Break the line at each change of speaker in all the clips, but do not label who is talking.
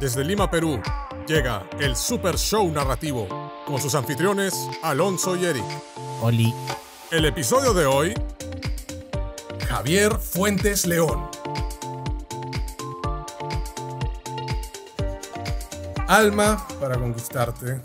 Desde Lima, Perú, llega el Super Show Narrativo, con sus anfitriones Alonso y Eric.
Oli.
El episodio de hoy, Javier Fuentes León. Alma para conquistarte,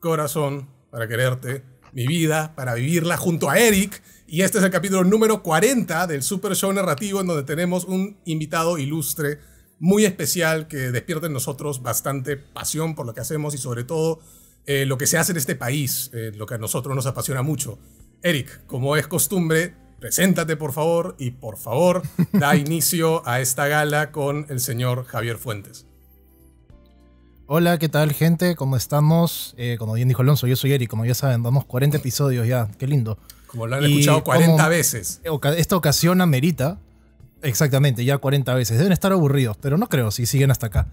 corazón para quererte, mi vida para vivirla junto a Eric. Y este es el capítulo número 40 del Super Show Narrativo, en donde tenemos un invitado ilustre, muy especial, que despierta en nosotros bastante pasión por lo que hacemos y sobre todo lo que se hace en este país, lo que a nosotros nos apasiona mucho. Eric, como es costumbre, preséntate por favor y por favor da inicio a esta gala con el señor Javier Fuentes.
Hola, ¿qué tal, gente? ¿Cómo estamos? Como bien dijo Alonso, yo soy Eric, como ya saben, vamos 40 episodios ya, qué lindo.
Como lo han escuchado 40 veces.
Esta ocasión amerita, exactamente, ya 40 veces. Deben estar aburridos, pero no creo si siguen hasta acá.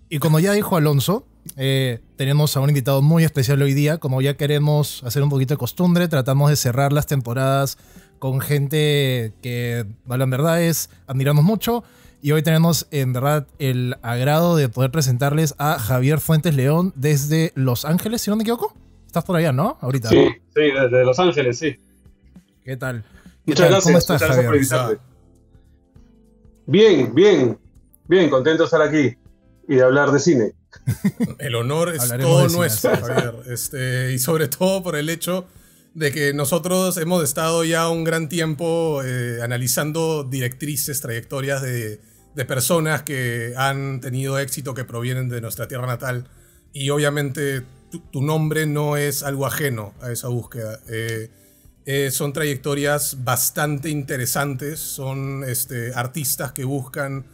Y como ya dijo Alonso, tenemos a un invitado muy especial hoy día. Como ya queremos hacer un poquito de costumbre, tratamos de cerrar las temporadas con gente que, a la verdad, admiramos mucho. Y hoy tenemos, en verdad, el agrado de poder presentarles a Javier Fuentes León desde Los Ángeles, si no me equivoco. Estás por allá, ¿no? Ahorita.
Sí, desde Los Ángeles, sí.
¿Qué tal?
Muchas gracias.
¿Cómo estás,
muchas
Javier?
gracias por invitarme. Bien, contento de estar aquí y de hablar de cine.
El honor es
Hablaremos
todo
de cine,
nuestro,
sí.
Javier. Y sobre todo por el hecho de que nosotros hemos estado ya un gran tiempo analizando directrices, trayectorias de personas que han tenido éxito, que provienen de nuestra tierra natal. Y obviamente tu nombre no es algo ajeno a esa búsqueda. Son trayectorias bastante interesantes, son artistas que buscan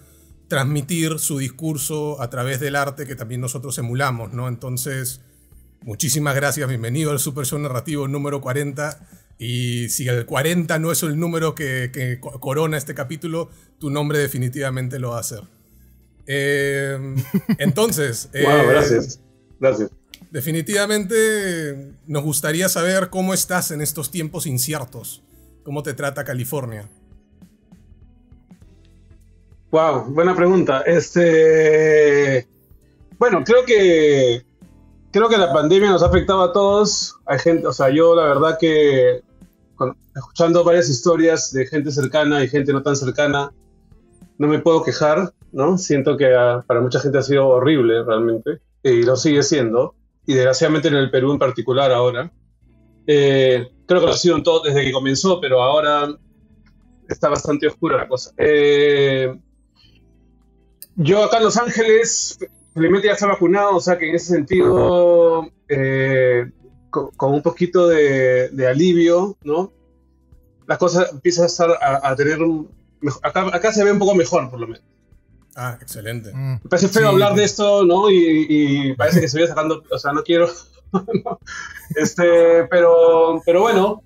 transmitir su discurso a través del arte que también nosotros emulamos, ¿no? Entonces, muchísimas gracias, bienvenido al Super Show Narrativo número 40. Y si el 40 no es el número que corona este capítulo, tu nombre definitivamente lo va a hacer. Entonces...
Wow, gracias.
Definitivamente nos gustaría saber cómo estás en estos tiempos inciertos. ¿Cómo te trata California?
Wow, buena pregunta. Bueno, creo que la pandemia nos ha afectado a todos. Hay gente, yo la verdad que escuchando varias historias de gente cercana y gente no tan cercana, no me puedo quejar, ¿no? Siento que para mucha gente ha sido horrible realmente y lo sigue siendo. Y desgraciadamente en el Perú en particular ahora. Creo que lo ha sido en todo desde que comenzó, pero ahora está bastante oscura la cosa. Yo acá en Los Ángeles, felizmente ya está vacunado, o sea que en ese sentido, con un poquito de alivio, ¿no? Las cosas empiezan a tener acá se ve un poco mejor, por lo menos.
Ah, excelente.
Me parece feo hablar de esto, ¿no? Y parece que se voy sacando, no quiero. No. Pero bueno.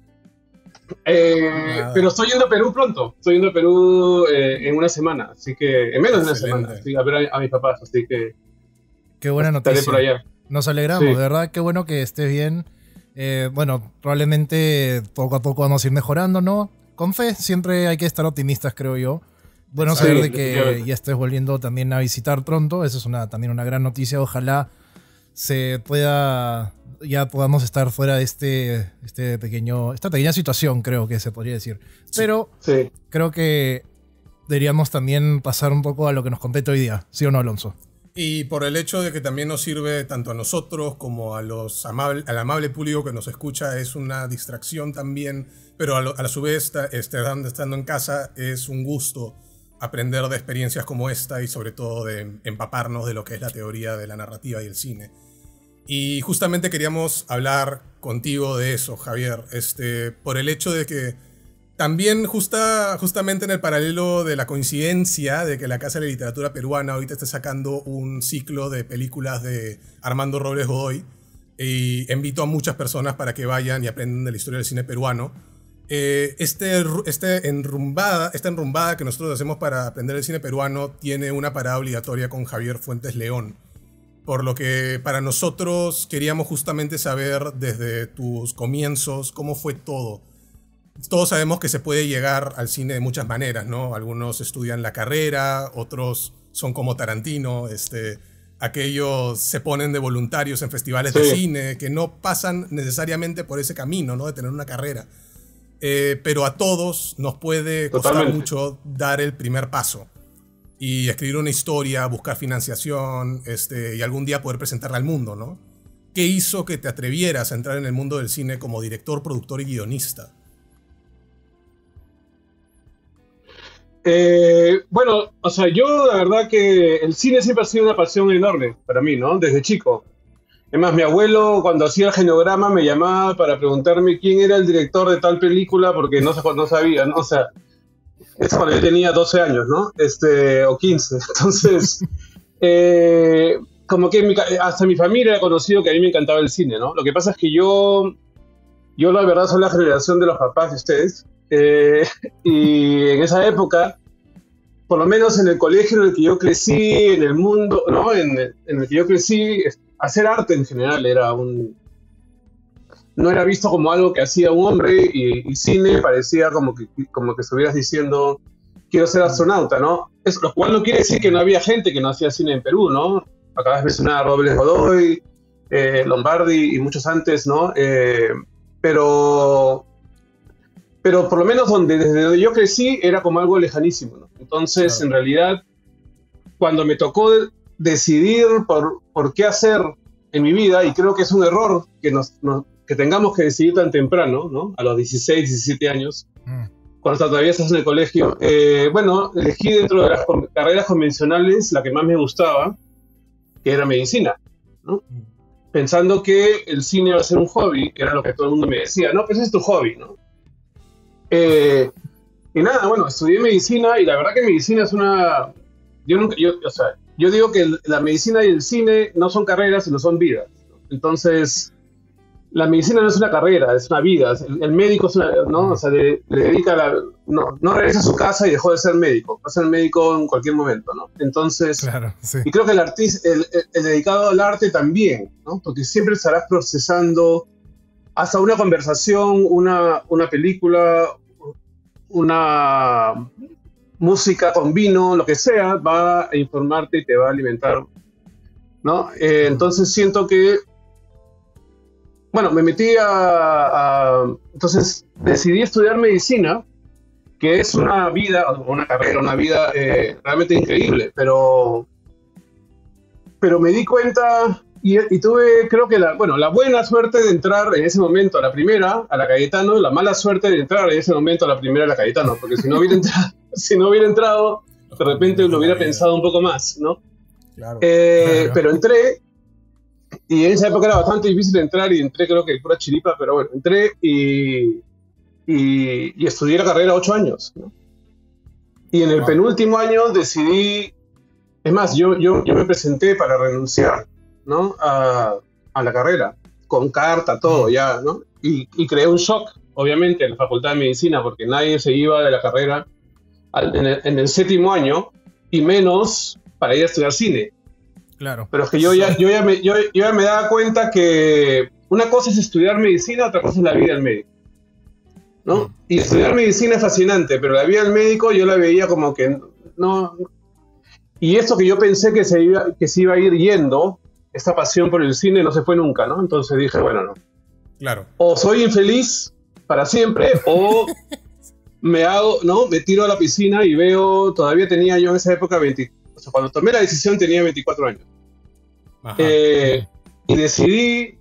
Pero estoy yendo a Perú pronto. Estoy yendo a Perú en una semana, así que en menos de una semana. Así, a ver a mis papás, así que.
Qué buena noticia.
Estaré por allá.
Nos alegramos,
Sí.
de verdad, qué bueno que estés bien. Bueno, probablemente poco a poco vamos a ir mejorando, ¿no? Con fe, siempre hay que estar optimistas, creo yo. Bueno,
Sí,
saber de que
definitivamente.
ya estés volviendo también a visitar pronto, eso es también una gran noticia. Ojalá ya podamos estar fuera de esta pequeña situación, creo que se podría decir. Pero
Sí.
creo que deberíamos también pasar un poco a lo que nos compete hoy día, ¿sí o no, Alonso?
Y por el hecho de que también nos sirve tanto a nosotros como al amable público que nos escucha, es una distracción también, pero a la su vez, estando en casa, es un gusto aprender de experiencias como esta y sobre todo de empaparnos de lo que es la teoría de la narrativa y el cine. Y justamente queríamos hablar contigo de eso, Javier, por el hecho de que también justamente en el paralelo de la coincidencia de que la Casa de la Literatura Peruana ahorita está sacando un ciclo de películas de Armando Robles Godoy, y invito a muchas personas para que vayan y aprendan de la historia del cine peruano. Esta enrumbada que nosotros hacemos para aprender el cine peruano tiene una parada obligatoria con Javier Fuentes León. Por lo que para nosotros queríamos justamente saber desde tus comienzos cómo fue todo. Todos sabemos que se puede llegar al cine de muchas maneras, ¿no? Algunos estudian la carrera, otros son como Tarantino, aquellos se ponen de voluntarios en festivales de cine, que no pasan necesariamente por ese camino, ¿no? De tener una carrera. Pero a todos nos puede costar mucho dar el primer paso y escribir una historia, buscar financiación, y algún día poder presentarla al mundo, ¿no? ¿Qué hizo que te atrevieras a entrar en el mundo del cine como director, productor y guionista?
Bueno, o sea, yo la verdad que el cine siempre ha sido una pasión enorme para mí, ¿no? Desde chico. Es más, mi abuelo cuando hacía el genograma me llamaba para preguntarme quién era el director de tal película porque no sabía, ¿no? O sea, es cuando yo tenía 12 años, ¿no? O 15. Entonces, como que hasta mi familia ha conocido que a mí me encantaba el cine, ¿no? Lo que pasa es que yo la verdad soy la generación de los papás de ustedes. Y en esa época, por lo menos en el colegio en el que yo crecí, en el mundo, ¿no? En el que yo crecí, hacer arte en general no era visto como algo que hacía un hombre, y cine parecía como que estuvieras diciendo quiero ser astronauta, ¿no? Lo cual no quiere decir que no había gente que no hacía cine en Perú, ¿no? Acabas de mencionar a Robles Godoy, Lombardi y muchos antes, ¿no? Pero por lo menos desde donde yo crecí era como algo lejanísimo, ¿no? Entonces, claro, en realidad, cuando me tocó decidir por qué hacer en mi vida, y creo que es un error que tengamos que decidir tan temprano, ¿no? A los 16, 17 años, cuando todavía estás en el colegio, bueno, elegí dentro de las carreras convencionales la que más me gustaba, que era medicina, ¿no? Pensando que el cine iba a ser un hobby, que era lo que todo el mundo me decía, no, pues ese es tu hobby, ¿no? Y nada, bueno, estudié medicina, y la verdad que medicina es una... Yo digo que la medicina y el cine no son carreras, sino son vidas, ¿no? Entonces, la medicina no es una carrera, es una vida. El médico es una, ¿no? O sea, le dedica no regresa a su casa y dejó de ser médico. Va a ser médico en cualquier momento, ¿no? Entonces, claro, sí. Y creo que el dedicado al arte también, ¿no? Porque siempre estarás procesando hasta una conversación, una película, una música con vino, lo que sea, va a informarte y te va a alimentar, ¿no? Entonces siento que, bueno, me metí entonces decidí estudiar medicina, que es una vida, una carrera, una vida realmente increíble, pero me di cuenta y tuve, creo que la buena suerte de entrar en ese momento a la primera, a la Cayetano, la mala suerte de entrar en ese momento a la primera, a la Cayetano, porque si no hubiera entrado, de repente lo hubiera pensado un poco más, ¿no? Claro. Pero entré, y en esa época era bastante difícil entrar, y entré creo que pura chiripa, pero bueno, entré y estudié la carrera 8 años, ¿no? Y en el penúltimo año decidí, es más, yo me presenté para renunciar, ¿no? A la carrera, con carta, todo ya, ¿no? Y creé un shock, obviamente, en la Facultad de Medicina, porque nadie se iba de la carrera en el 7º año, y menos para ir a estudiar cine. Claro. Pero es que yo ya me daba cuenta que una cosa es estudiar medicina, otra cosa es la vida del médico, ¿no? Y estudiar medicina es fascinante, pero la vida del médico yo la veía como que no. Y esto que yo pensé que se iba a ir yendo, esta pasión por el cine, no se fue nunca, ¿no? Entonces dije, bueno, no. Claro. O soy infeliz para siempre, o me tiro a la piscina y veo, todavía tenía yo en esa época cuando tomé la decisión tenía 24 años. Y decidí,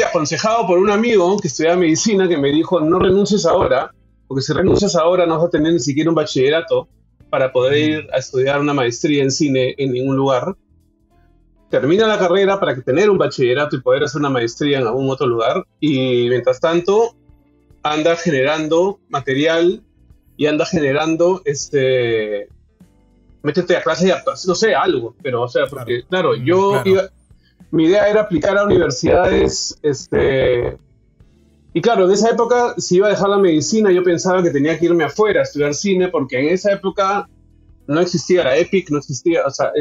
aconsejado por un amigo que estudiaba medicina, que me dijo, no renuncies ahora, porque si renuncias ahora no vas a tener ni siquiera un bachillerato para poder ir a estudiar una maestría en cine en ningún lugar. Termina la carrera para tener un bachillerato y poder hacer una maestría en algún otro lugar, y mientras tanto anda generando material y anda generando métete a clases de actuación, no sé, algo, pero o sea, porque claro, mi idea era aplicar a universidades, y claro, en esa época, si iba a dejar la medicina, yo pensaba que tenía que irme afuera a estudiar cine, porque en esa época no existía la EPIC, no existía, o sea,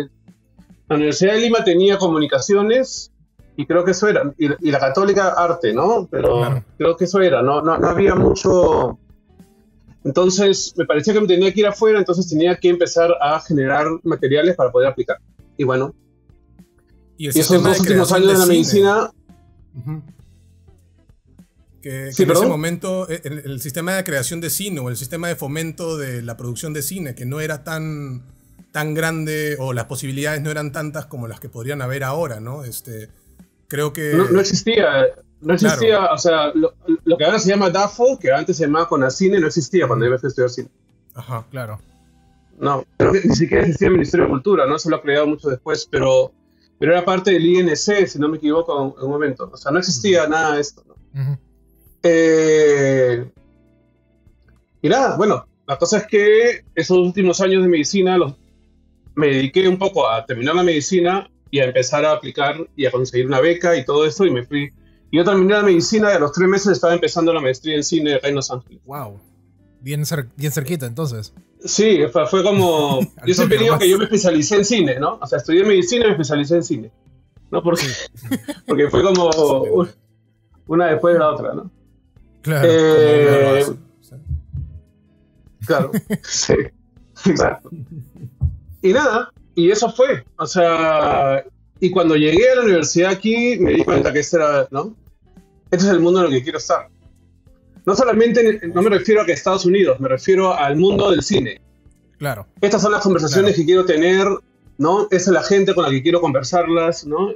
la Universidad de Lima tenía comunicaciones, y creo que eso era, y la Católica arte, ¿no? Pero creo que eso era, no había mucho. Entonces me parecía que me tenía que ir afuera, entonces tenía que empezar a generar materiales para poder aplicar. Y bueno,
Y el
y esos
sistema
2
de
últimos
creación
años de la
cine.
medicina,
Ujú. Que
Sí,
en ese
perdón.
momento el sistema de creación de cine o el sistema de fomento de la producción de cine, que no era tan grande o las posibilidades no eran tantas como las que podrían haber ahora, ¿no? Creo que...
no existía. No existía,
Claro.
o sea, lo que ahora se llama DAFO, que antes se llamaba CONACINE, no existía cuando yo fui a estudiar cine.
Ajá.
Claro.
No, creo que ni siquiera existía el Ministerio de Cultura, ¿no? Se lo ha creado mucho después, pero era parte del INC, si no me equivoco, en un momento. O sea, no existía nada de esto, ¿no?
Ujú.
Y nada, bueno, la cosa es que esos últimos años de medicina me dediqué un poco a terminar la medicina y a empezar a aplicar y a conseguir una beca y todo esto, y me fui. Y yo terminé la medicina y a los 3 meses estaba empezando la maestría en cine acá en Los Ángeles.
Wow. Bien cerquita, entonces.
Sí, fue como...
Al
Yo siempre
toque
digo
nomás.
que yo me especialicé en cine, ¿no? O sea, estudié medicina y me especialicé en cine, ¿no? Porque fue como una después de la otra, ¿no?
Claro.
Eh,
Sí.
Claro, sí, exacto. Y nada, y eso fue, o sea, y cuando llegué a la universidad aquí me di cuenta que este era, ¿no? Este es el mundo en el que quiero estar. No solamente, no me refiero a que Estados Unidos, me refiero al mundo del cine.
Claro.
Estas son las conversaciones
Claro.
que quiero tener, ¿no? Esa es la gente con la que quiero conversarlas, ¿no?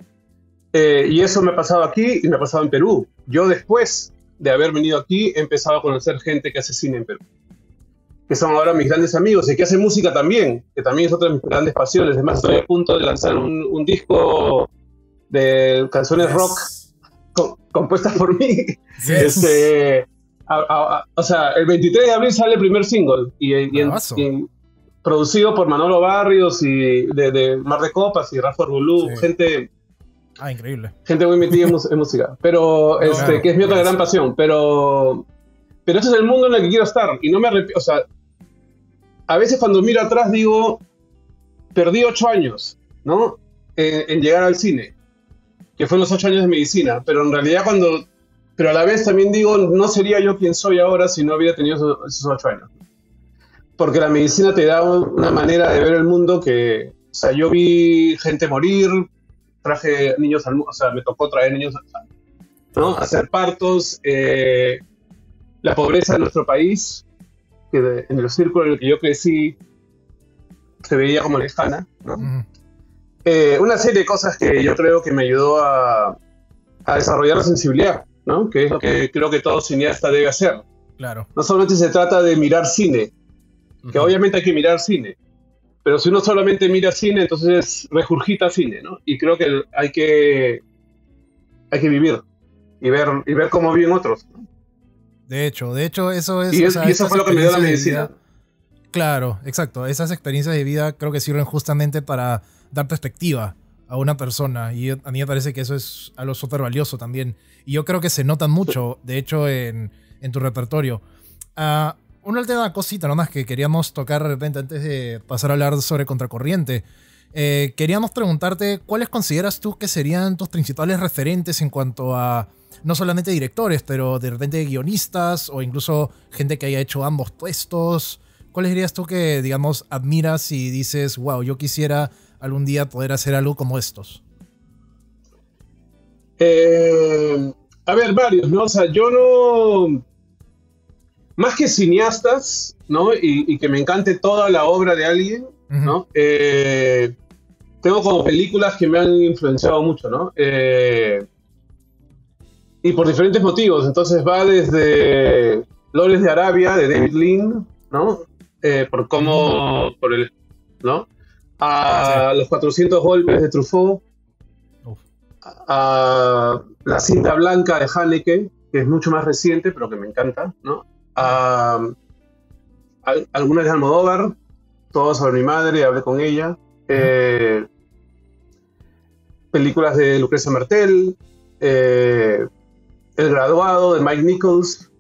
Y eso me ha pasado aquí y me ha pasado en Perú. Yo después de haber venido aquí he empezado a conocer gente que hace cine en Perú, que son ahora mis grandes amigos y que hacen música también, que también es otra de mis grandes pasiones. Además, estoy a punto de lanzar un disco de canciones rock compuestas por mí.
Yes.
O sea, el 23 de abril sale el primer single y
Bravazo.
producido por Manolo Barrios y de Mar de Copas y Rafa Rulú,
Sí.
Increíble.
gente muy metida en música, pero
Claro,
que es mi otra
claro.
gran pasión, pero ese es el mundo en el que quiero estar y no me arrepiento. O sea, a veces cuando miro atrás digo, perdí 8 años, ¿no? En llegar al cine, que fueron los 8 años de medicina, pero en realidad pero a la vez también digo, no sería yo quien soy ahora si no hubiera tenido esos 8 años. Porque la medicina te da una manera de ver el mundo que, o sea, yo vi gente morir, traje niños al mundo, o sea, me tocó traer niños, ¿no? Hacer partos, la pobreza de nuestro país, que en el círculo en el que yo crecí se veía como lejana, ¿no?
Ujú.
Una serie de cosas que yo creo que me ayudó a desarrollar la sensibilidad, ¿no? Que es lo que creo que todo cineasta debe hacer.
Claro.
No solamente se trata de mirar cine, que obviamente hay que mirar cine, pero si uno solamente mira cine, entonces regurgita cine, ¿no? Y creo que hay que vivir y ver cómo viven otros, ¿no?
De hecho, eso es...
Y
o sea,
eso
estas
fue lo que me dio la
experiencias de
medicina.
vida- Claro, exacto. Esas experiencias de vida creo que sirven justamente para dar perspectiva a una persona. Y a mí me parece que eso es algo súper valioso también. Y yo creo que se notan mucho, de hecho, en tu repertorio. Una última cosita nomás que queríamos tocar de repente antes de pasar a hablar sobre Contracorriente. Queríamos preguntarte cuáles consideras tú que serían tus principales referentes en cuanto a no solamente directores, pero de repente guionistas o incluso gente que haya hecho ambos puestos. ¿Cuáles dirías tú que, digamos, admiras y dices, wow, yo quisiera algún día poder hacer algo como estos?
A ver, varios, ¿no? O sea, yo no... Más que cineastas, ¿no? Y que me encante toda la obra de alguien, ¿no? Tengo como películas que me han influenciado mucho, ¿no? Y por diferentes motivos. Entonces va desde Lores de Arabia, de David Lean, ¿no? Por cómo... ¿no? A Los 400 golpes de Truffaut, a La cinta blanca de Haneke, que es mucho más reciente, pero que me encanta, ¿no? Algunas de Almodóvar, Todo sobre mi madre, hablé con ella. Películas de Lucrecia Martel, El graduado de Mike Nichols,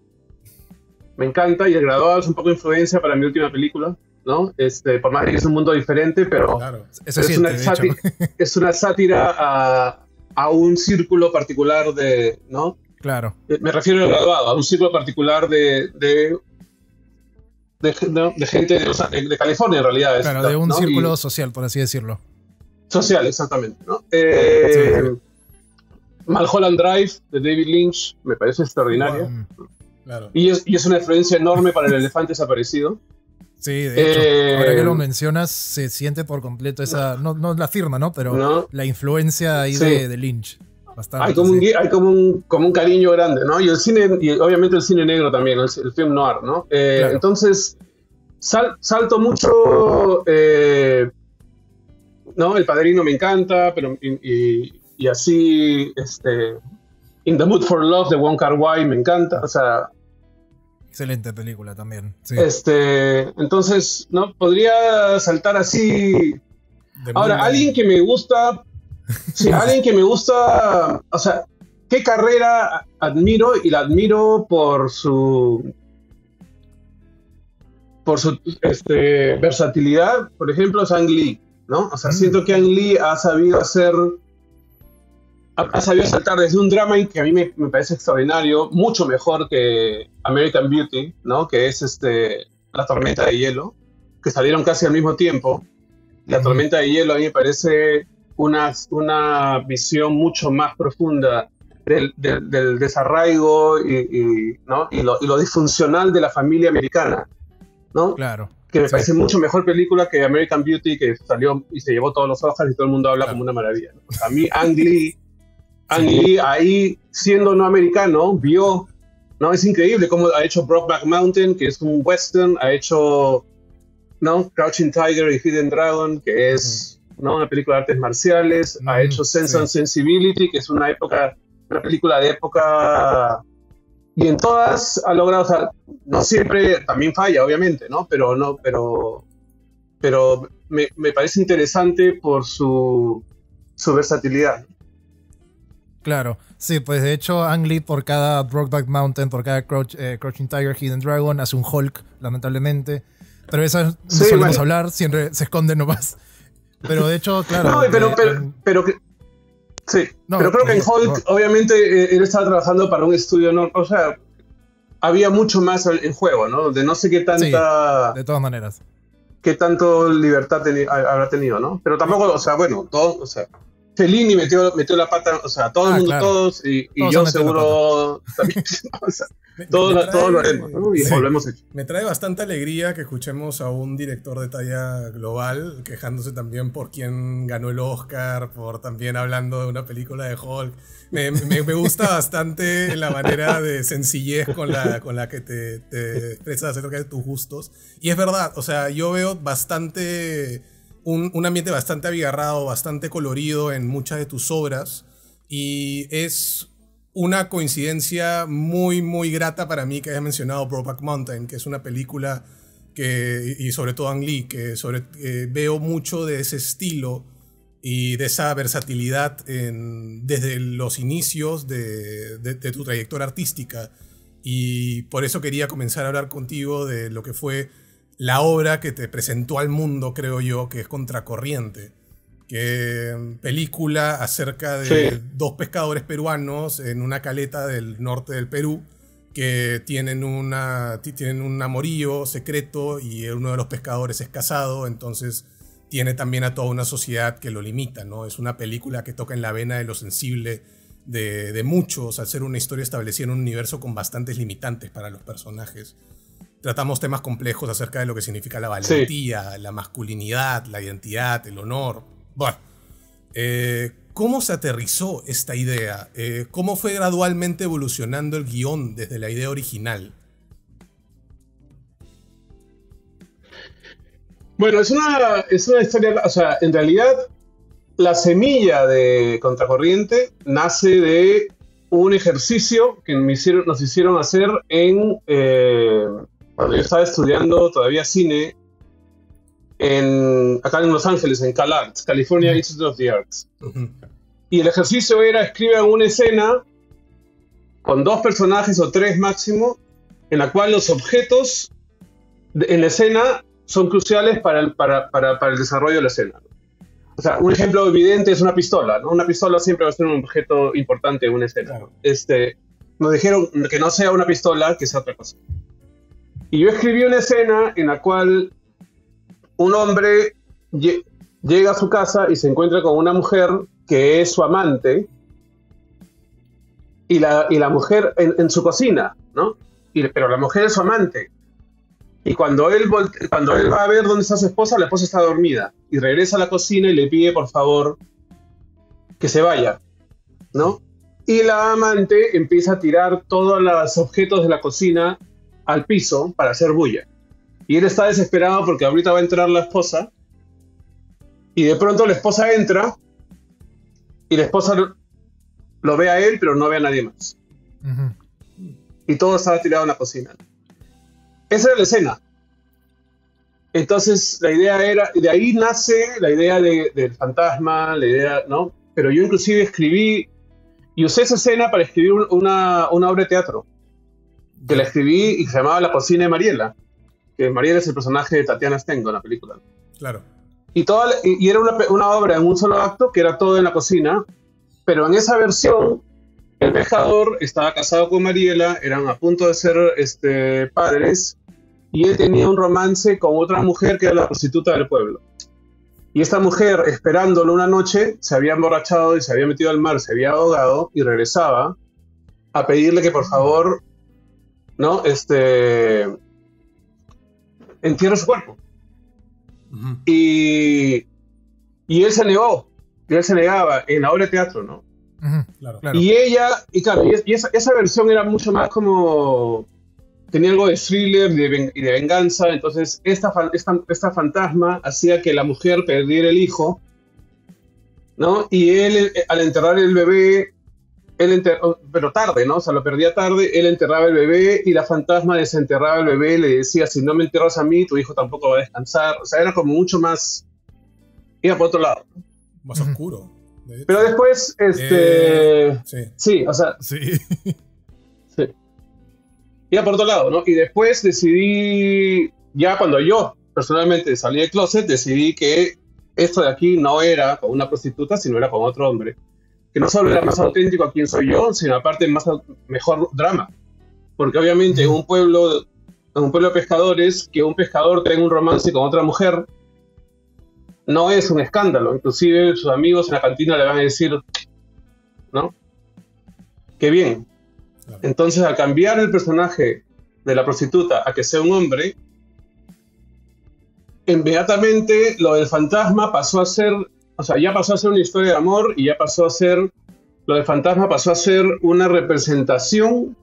me encanta, y El graduado es un poco de influencia para mi última película, ¿no? Por más que es un mundo diferente, pero
Claro.
Eso
es,
siente,
una
de hecho.
es una sátira a un círculo particular de, ¿no?
Claro.
Me refiero al graduado, a un círculo particular de gente de California, en realidad.
Claro, de un
¿no?
círculo social, por así decirlo.
Social, exactamente, ¿no?
Sí.
Mulholland Drive de David Lynch me parece extraordinaria.
Claro.
Y es una influencia enorme para el elefante desaparecido.
Sí, de hecho, ahora que lo mencionas, se siente por completo esa, no la firma, ¿no? Pero
¿no?
la influencia ahí
Sí.
de Lynch. Bastante,
Hay como un cariño grande, ¿no? Y el cine, y obviamente el cine negro también, el film noir, ¿no?
Claro.
Entonces, salto mucho, ¿no? El Padrino me encanta, pero y así, In the Mood for Love de Wong Kar-wai me encanta, o sea...
Excelente película también. Sí.
Entonces, ¿no? Podría saltar así... Ahora, alguien que me gusta... Sí, alguien que me gusta, o sea, ¿qué carrera admiro? Y la admiro por su versatilidad, por ejemplo, es Ang Lee, ¿no? O sea, siento que Ang Lee ha sabido saltar desde un drama que a mí me parece extraordinario, mucho mejor que American Beauty, ¿no? Que es La Tormenta de Hielo, que salieron casi al mismo tiempo. La Tormenta de Hielo a mí me parece una visión mucho más profunda del desarraigo ¿no? y lo disfuncional de la familia americana, ¿no?
Claro.
Que me parece mucho mejor película que American Beauty, que salió y se llevó todos los Oscars y todo el mundo habla como una maravilla, ¿no? A mí Ang Lee ahí, siendo no americano, vio, ¿no? Es increíble cómo ha hecho Brokeback Mountain, que es un western, ha hecho, ¿no? Crouching Tiger y Hidden Dragon, que es... ¿no? Una película de artes marciales, ha hecho Sense and Sensibility, que es una película de época, y en todas ha logrado, o sea, no siempre, también falla, obviamente, ¿no? Pero me parece interesante por su versatilidad.
Claro, sí, pues de hecho Ang Lee por cada Brokeback Mountain, por cada Crouching Tiger, Hidden Dragon, hace un Hulk, lamentablemente, pero esas no solemos hablar, siempre se esconden nomás. Pero de hecho, claro.
No, pero creo que en Hulk, obviamente, él estaba trabajando para un estudio, ¿no? O sea, había mucho más en juego, ¿no? De no sé qué tanta.
Sí, de todas maneras.
Qué tanto libertad habrá tenido, ¿no? Pero tampoco, o sea, bueno, todo, o sea, Fellini metió la pata, o sea, todo el mundo, claro. Todos, y yo seguro también, o sea, todos lo haremos, ¿no? Y volvemos hecho.
Me trae bastante alegría que escuchemos a un director de talla global quejándose también por quién ganó el Oscar, por también hablando de una película de Hulk. Me gusta bastante la manera de sencillez con la que te expresas acerca de tus gustos. Y es verdad, o sea, yo veo bastante... Un ambiente bastante abigarrado, bastante colorido en muchas de tus obras, y es una coincidencia muy, muy grata para mí que hayas mencionado Brokeback Mountain, que es una película y sobre todo Ang Lee, que veo mucho de ese estilo y de esa versatilidad desde los inicios de tu trayectoria artística, y por eso quería comenzar a hablar contigo de lo que fue la obra que te presentó al mundo, creo yo, que es Contracorriente, que película acerca de dos pescadores peruanos en una caleta del norte del Perú que tienen un amorío secreto y uno de los pescadores es casado, entonces tiene también a toda una sociedad que lo limita, ¿no? Es una película que toca en la vena de lo sensible de muchos, al ser una historia establecida en un universo con bastantes limitantes para los personajes. Tratamos temas complejos acerca de lo que significa la valentía, la masculinidad, la identidad, el honor. Bueno, ¿cómo se aterrizó esta idea? ¿Cómo fue gradualmente evolucionando el guión desde la idea original?
Bueno, es una historia, o sea, en realidad la semilla de Contracorriente nace de un ejercicio que nos hicieron hacer cuando yo estaba estudiando todavía cine acá en Los Ángeles, en CalArts, California Institute of the Arts. Y el ejercicio era escribir una escena con 2 personajes o 3 máximo, en la cual los objetos en la escena son cruciales para el desarrollo de la escena. O sea, un ejemplo evidente es una pistola, ¿no? Una pistola siempre va a ser un objeto importante en una escena. Claro. Nos dijeron que no sea una pistola, que sea otra cosa. Y yo escribí una escena en la cual un hombre llega a su casa y se encuentra con una mujer que es su amante, y la mujer en su cocina, ¿no? Pero la mujer es su amante. Y cuando él va a ver dónde está su esposa, la esposa está dormida. Y regresa a la cocina y le pide, por favor, que se vaya, ¿no? Y la amante empieza a tirar todos los objetos de la cocina al piso para hacer bulla. Y él está desesperado porque ahorita va a entrar la esposa. Y de pronto la esposa entra y la esposa lo ve a él, pero no ve a nadie más. Y todo estaba tirado en la cocina. Esa era la escena. Entonces la idea era, de ahí nace la idea del fantasma, la idea, ¿no? Pero yo inclusive escribí y usé esa escena para escribir una obra de teatro, que la escribí y se llamaba La cocina de Mariela, que Mariela es el personaje de Tatiana Stengo en la película.
Claro.
Y era una obra en un solo acto, que era todo en la cocina, pero en esa versión el pescador estaba casado con Mariela, eran a punto de ser padres, y él tenía un romance con otra mujer que era la prostituta del pueblo. Y esta mujer, esperándolo una noche, se había emborrachado y se había metido al mar, se había ahogado, y regresaba a pedirle que por favor, ¿no? Entierre su cuerpo. Y él se negó, y él se negaba en la obra de teatro, ¿no?
Claro.
Y ella, y esa versión era mucho más como, tenía algo de thriller y de venganza. Entonces esta fantasma hacía que la mujer perdiera el hijo, ¿no? Y él, al enterrar el bebé, pero tarde, ¿no? O sea, lo perdía tarde, él enterraba el bebé y la fantasma desenterraba el bebé, le decía, si no me enterras a mí, tu hijo tampoco va a descansar. O sea, era como mucho más, iba por otro lado.
Más oscuro.
Pero después, sí, o sea,
Sí.
sí, iba por otro lado, ¿no? Y después decidí, ya cuando yo personalmente salí del closet, decidí que esto de aquí no era con una prostituta, sino era con otro hombre. Que no solo era más auténtico a quién soy yo, sino aparte mejor drama. Porque obviamente en un pueblo de pescadores, que un pescador tenga un romance con otra mujer, no es un escándalo. Inclusive sus amigos en la cantina le van a decir, ¿no? Qué bien.
Claro.
Entonces, al cambiar el personaje de la prostituta a que sea un hombre, inmediatamente lo del fantasma pasó a ser, o sea, ya pasó a ser una historia de amor, y ya pasó a ser, lo del fantasma pasó a ser una representación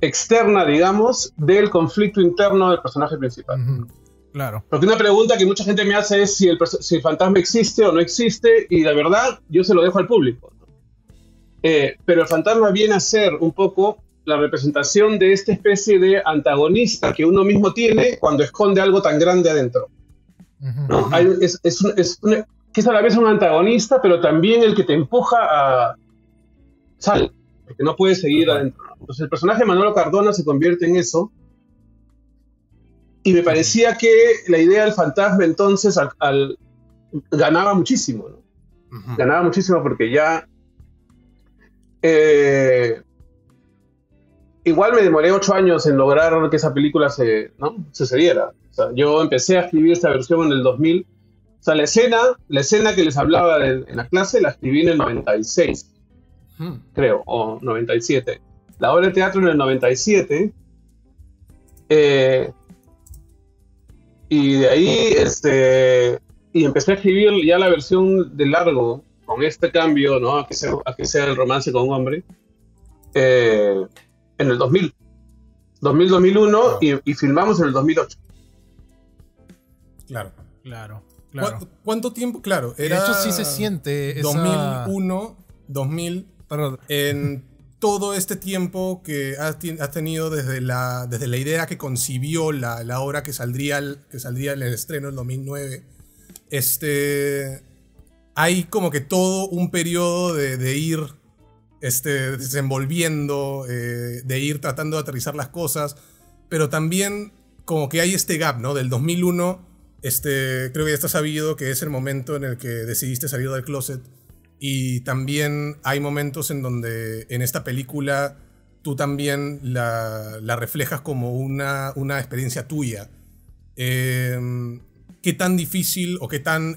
externa, digamos, del conflicto interno del personaje principal.
Claro.
Porque una pregunta que mucha gente me hace es si el fantasma existe o no existe, y la verdad yo se lo dejo al público, ¿no? Pero el fantasma viene a ser un poco la representación de esta especie de antagonista que uno mismo tiene cuando esconde algo tan grande adentro, ¿no? Que es a la vez un antagonista, pero también el que te empuja a sal, porque no puedes seguir adentro. Entonces el personaje de Manolo Cardona se convierte en eso. Y me parecía que la idea del fantasma entonces ganaba muchísimo, ¿no? Ganaba muchísimo porque ya... igual me demoré 8 años en lograr que esa película sucediera. O sea, yo empecé a escribir esta versión en el 2000. O sea, la escena que les hablaba en la clase la escribí en el 96, creo, o 97. La obra de teatro en el 97. Y de ahí, y empecé a escribir ya la versión de largo, con este cambio, ¿no? A que sea el romance con un hombre, en el 2001, y filmamos en el 2008.
Claro. ¿Cuánto tiempo? Claro,
De hecho, sí se siente
2001, 2000,
Perdón.
en todo este tiempo que has tenido desde la idea que concibió la obra que saldría en el estreno en 2009, hay como que todo un periodo de ir desenvolviendo, de ir tratando de aterrizar las cosas, pero también como que hay este gap, ¿no? Del 2001, creo que ya está sabido que es el momento en el que decidiste salir del closet. Y también hay momentos en donde en esta película tú también la reflejas como una experiencia tuya. ¿qué tan difícil o qué tan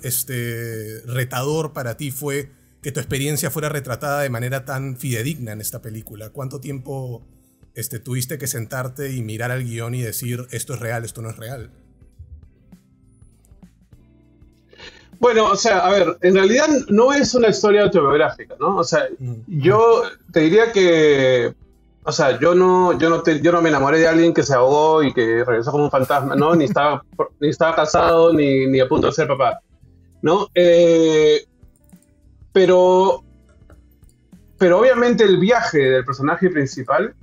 retador para ti fue que tu experiencia fuera retratada de manera tan fidedigna en esta película? ¿Cuánto tiempo tuviste que sentarte y mirar al guión y decir esto es real, esto no es real?
Bueno, o sea, a ver, en realidad no es una historia autobiográfica, ¿no? O sea, yo te diría que, o sea, yo no me enamoré de alguien que se ahogó y que regresó como un fantasma, ¿no? Ni estaba casado, ni a punto de ser papá, ¿no? Pero obviamente el viaje del personaje principal,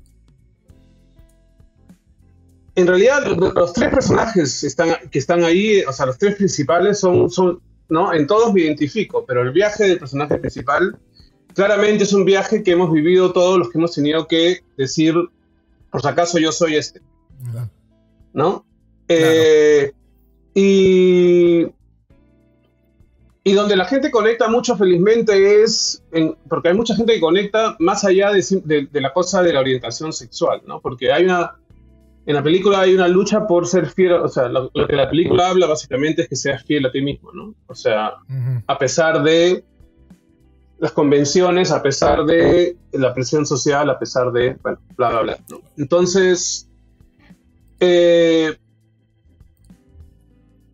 en realidad los tres personajes que están ahí, o sea, los tres principales son ¿no? En todos me identifico, pero el viaje del personaje principal claramente es un viaje que hemos vivido todos los que hemos tenido que decir, por si acaso yo soy este, ¿no? Claro. Y donde la gente conecta mucho felizmente es, porque hay mucha gente que conecta más allá de la cosa de la orientación sexual, ¿no? Porque en la película hay una lucha por ser fiel, o sea, lo que la película habla básicamente es que seas fiel a ti mismo, ¿no? O sea, a pesar de las convenciones, a pesar de la presión social, a pesar de, bueno, bla, bla, bla, ¿no? Entonces, y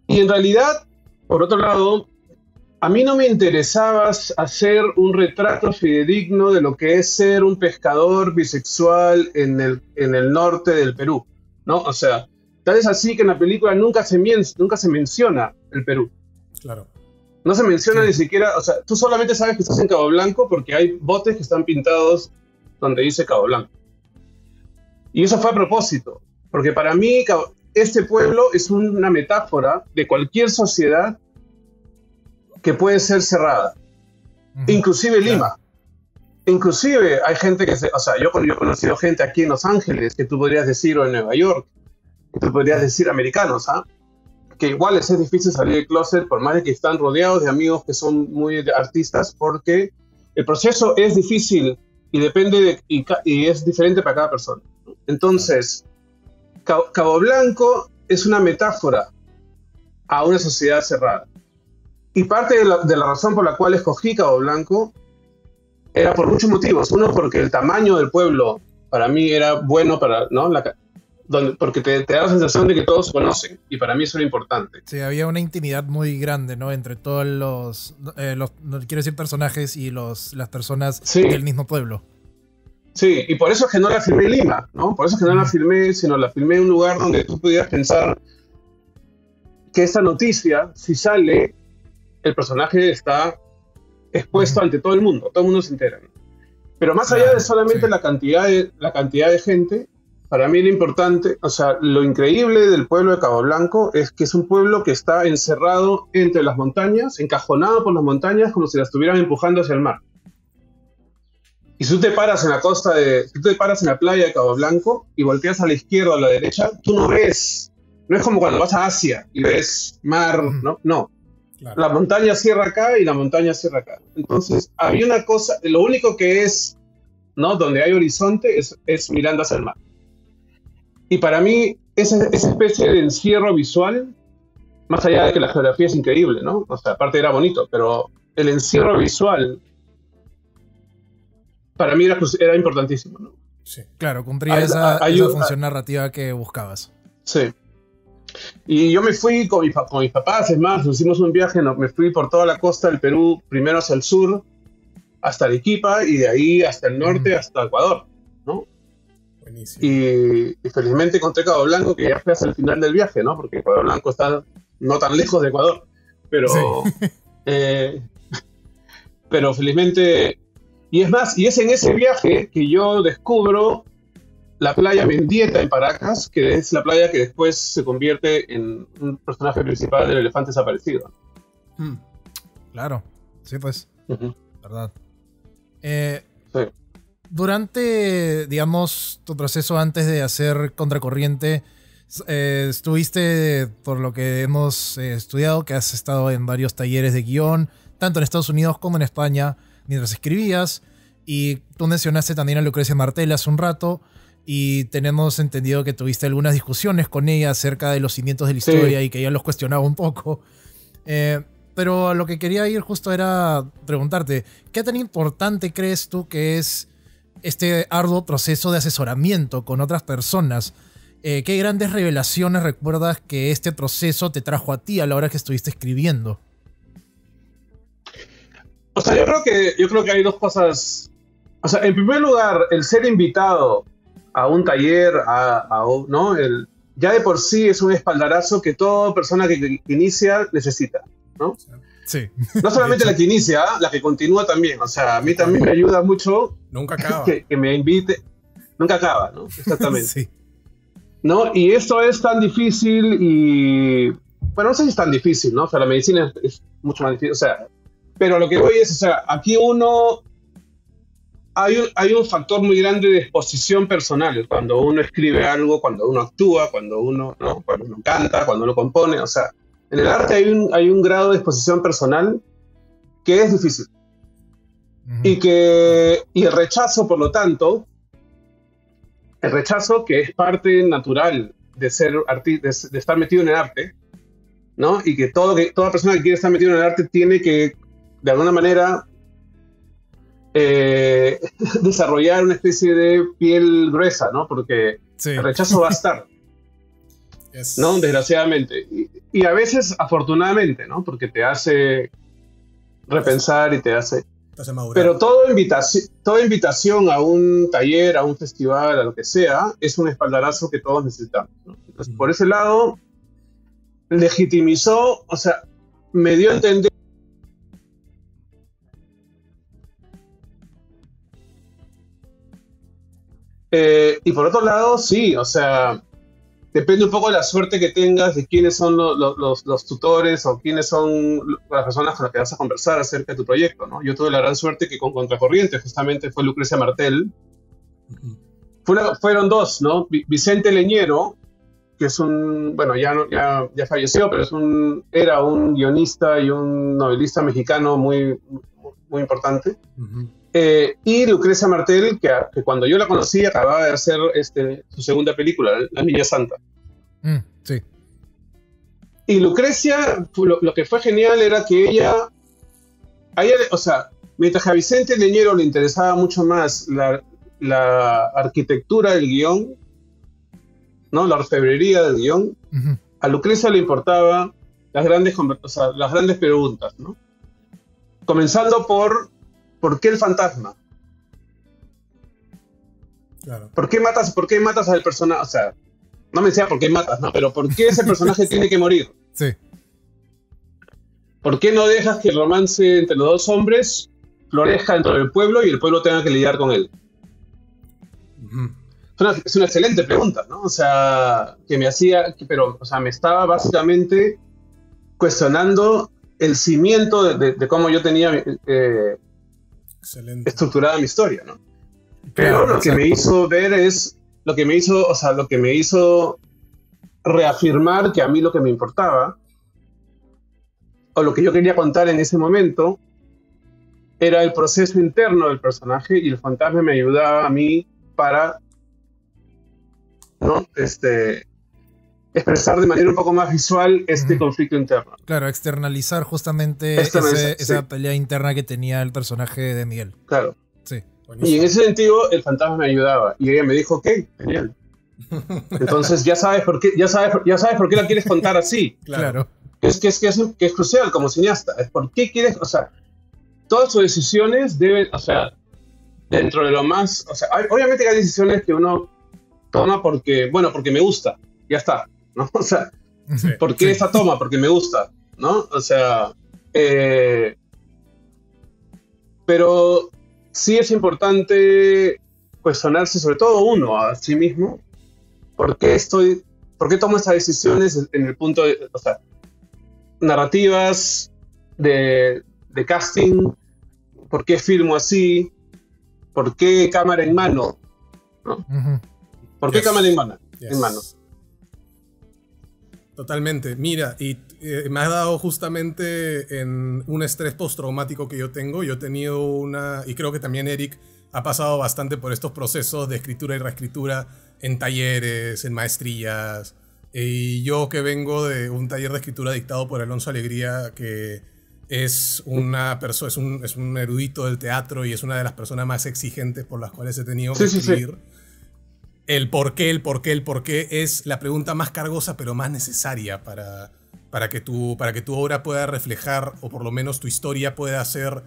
en realidad, por otro lado, a mí no me interesaba hacer un retrato fidedigno de lo que es ser un pescador bisexual en el norte del Perú, ¿no? O sea, tal es así que en la película nunca se menciona el Perú.
Claro.
No se menciona ni siquiera, o sea, tú solamente sabes que estás en Cabo Blanco porque hay botes que están pintados donde dice Cabo Blanco. Y eso fue a propósito, porque para mí este pueblo es una metáfora de cualquier sociedad que puede ser cerrada, inclusive Lima. Inclusive hay gente o sea, yo he conocido gente aquí en Los Ángeles, que tú podrías decir, o en Nueva York, que tú podrías decir americanos, ¿ah? Que igual es difícil salir del closet, por más de que están rodeados de amigos que son muy artistas, porque el proceso es difícil y depende y es diferente para cada persona. Entonces, Cabo Blanco es una metáfora a una sociedad cerrada. Y parte de la razón por la cual escogí Cabo Blanco era por muchos motivos. Uno, porque el tamaño del pueblo para mí era bueno, ¿no? Porque te da la sensación de que todos se conocen, y para mí eso era importante.
Sí, había una intimidad muy grande, ¿no? Entre todos no quiero decir personajes y las personas del mismo pueblo.
Sí, y por eso es que no la filmé en Lima, ¿no? Por eso es que no la filmé, sino la filmé en un lugar donde tú pudieras pensar que esta noticia, si sale, el personaje está expuesto ante todo el mundo se entera, ¿no? Pero más allá de solamente la cantidad de gente, para mí lo importante, o sea, lo increíble del pueblo de Cabo Blanco es que es un pueblo que está encerrado entre las montañas, encajonado por las montañas, como si las estuvieran empujando hacia el mar. Y si tú te paras en la playa de Cabo Blanco y volteas a la izquierda o a la derecha, tú no es como cuando vas a Asia y ves mar, ¿no? No. Claro. La montaña cierra acá y la montaña cierra acá. Entonces, había una cosa, lo único que es, ¿no? Donde hay horizonte es mirando hacia el mar. Y para mí, esa especie de encierro visual, más allá de que la geografía es increíble, ¿no? O sea, aparte era bonito, pero el encierro visual para mí era importantísimo, ¿no?
Sí. Claro, cumplía esa función narrativa que buscabas.
Sí. Y yo me fui con mis papás, es más, hicimos un viaje, me fui por toda la costa del Perú, primero hacia el sur, hasta Arequipa, y de ahí hasta el norte, hasta Ecuador, ¿no? Buenísimo. Y felizmente encontré Cabo Blanco, que ya fue hasta el final del viaje, ¿no? Porque Cabo Blanco está no tan lejos de Ecuador, pero, pero felizmente, y es más, y es en ese viaje que yo descubro la playa Mendieta en Paracas, que es la playa que después se convierte en un personaje principal del Elefante Desaparecido.
Claro, sí, pues, verdad. Sí. Durante, digamos, tu proceso antes de hacer Contracorriente, estuviste, por lo que hemos estudiado, que has estado en varios talleres de guión, tanto en Estados Unidos como en España, mientras escribías, y tú mencionaste también a Lucrecia Martel hace un rato. y tenemos entendido que tuviste algunas discusiones con ella acerca de los cimientos de la historia y que ella los cuestionaba un poco. Pero a lo que quería ir justo era preguntarte, ¿qué tan importante crees tú que es este arduo proceso de asesoramiento con otras personas? ¿Qué grandes revelaciones recuerdas que este proceso te trajo a ti a la hora que estuviste escribiendo?
O sea, yo creo que hay dos cosas. O sea, en primer lugar, el ser invitado a un taller, ¿no? Ya de por sí es un espaldarazo que toda persona que inicia necesita, ¿no?
Sí.
No solamente la que inicia, la que continúa también. O sea, a mí también me ayuda mucho.
Nunca acaba.
Que me invite. Nunca acaba, ¿no? Exactamente.
Sí.
¿No? Y esto es tan difícil y... Bueno, no sé si es tan difícil, ¿no? O sea, la medicina es mucho más difícil. O sea, pero lo que voy es, o sea, aquí hay un factor muy grande de exposición personal cuando uno escribe algo, cuando uno actúa, cuando uno, ¿no? Cuando uno canta, cuando uno compone. O sea, en el arte hay un grado de exposición personal que es difícil. Y el rechazo, por lo tanto, el rechazo que es parte natural de ser artista, de estar metido en el arte, ¿no? Y que toda persona que quiere estar metido en el arte tiene que, de alguna manera, desarrollar una especie de piel gruesa, ¿no? Porque el rechazo va a estar, ¿no? Desgraciadamente. Y a veces, afortunadamente, ¿no? Porque te hace repensar y te hace... Pero toda invitación a un taller, a un festival, a lo que sea, es un espaldarazo que todos necesitamos, ¿no? Entonces, por ese lado, legitimizó, o sea, me dio a entender. Y por otro lado, sí, o sea, depende un poco de la suerte que tengas, de quiénes son los tutores o quiénes son las personas con las que vas a conversar acerca de tu proyecto, ¿no? Yo tuve la gran suerte que con Contracorriente justamente fue Lucrecia Martel. Fueron dos, ¿no? Vicente Leñero, que es bueno, ya falleció, pero era un guionista y un novelista mexicano muy, muy importante. Y Lucrecia Martel, que cuando yo la conocí acababa de hacer su segunda película, La Niña Santa.
Sí.
Y Lucrecia, lo que fue genial era que ella, o sea, mientras que a Vicente Leñero le interesaba mucho más la arquitectura del guión, ¿no? La orfebrería del guión, a Lucrecia le importaba las grandes preguntas, ¿no? Comenzando ¿por qué el fantasma?
Claro.
¿Por qué matas al personaje? O sea, no me decía por qué matas, ¿no? Pero ¿por qué ese personaje tiene que morir?
Sí.
¿Por qué no dejas que el romance entre los dos hombres florezca dentro del pueblo y el pueblo tenga que lidiar con él? Es una excelente pregunta, ¿no? O sea, que me hacía, pero, o sea, me estaba básicamente cuestionando el cimiento de cómo yo tenía estructurada mi historia, ¿no? Pero lo que me hizo ver es, lo que me hizo reafirmar que a mí lo que me importaba, o lo que yo quería contar en ese momento, era el proceso interno del personaje, y el fantasma me ayudaba a mí para, ¿no? Expresar de manera un poco más visual este conflicto interno.
Claro, externalizar justamente esa pelea interna que tenía el personaje de Miguel.
Claro.
Sí.
Y en ese sentido, el fantasma me ayudaba. Y ella me dijo, ok, genial. Entonces ya sabes por qué la quieres contar así.
Claro.
Es crucial como cineasta. Es por qué quieres, o sea, todas tus decisiones deben, o sea, dentro de lo más, o sea, obviamente que hay decisiones que uno toma porque me gusta, ya está, ¿no? O sea, ¿por qué esa toma? Porque me gusta, ¿no? O sea, pero sí es importante cuestionarse, sobre todo uno, a sí mismo, ¿por qué tomo estas decisiones en el punto de, o sea, narrativas, de casting, por qué filmo así, por qué cámara en mano, ¿no? ¿Por qué cámara en mano? En mano.
Totalmente. Mira, y me has dado justamente en un estrés postraumático que yo tengo. Yo he tenido y creo que también Eric ha pasado bastante por estos procesos de escritura y reescritura en talleres, en maestrías. Y yo que vengo de un taller de escritura dictado por Alonso Alegría, que es una persona, es un erudito del teatro y es una de las personas más exigentes por las cuales he tenido que escribir. El por qué es la pregunta más cargosa pero más necesaria para que tu obra pueda reflejar, o por lo menos tu historia pueda hacer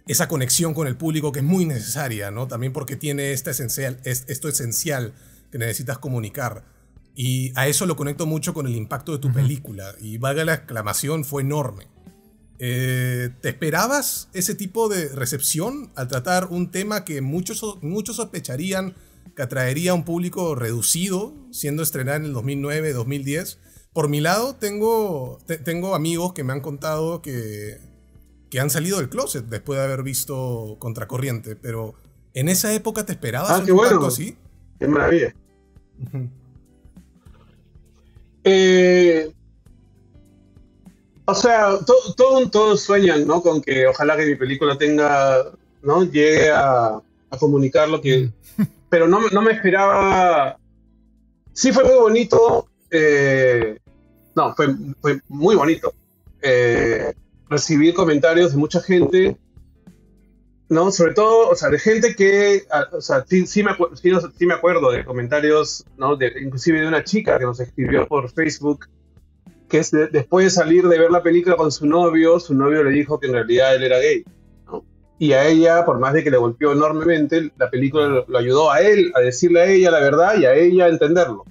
esa conexión con el público que es muy necesaria, ¿no? También porque tiene esto esencial que necesitas comunicar. Y a eso lo conecto mucho con el impacto de tu película. Y valga la exclamación, fue enorme. ¿Te esperabas ese tipo de recepción al tratar un tema que muchos sospecharían que atraería a un público reducido, siendo estrenada en el 2009, 2010? Por mi lado, tengo amigos que me han contado que han salido del closet después de haber visto Contracorriente, pero ¿en esa época te esperabas un impacto así?
¡Qué maravilla! O sea, todos sueñan, ¿no? Con que ojalá que mi película tenga, ¿no? Llegue a comunicar lo que... Pero no me esperaba... Sí fue muy bonito. No, fue muy bonito. Recibir comentarios de mucha gente, ¿no? Sobre todo, o sea, de gente que... O sea, sí me acuerdo de comentarios, ¿no? Inclusive de una chica que nos escribió por Facebook, que es después de salir de ver la película con su novio le dijo que en realidad él era gay, ¿no? Y a ella, por más de que le golpeó enormemente, la película lo ayudó a él a decirle a ella la verdad y a ella a entenderlo,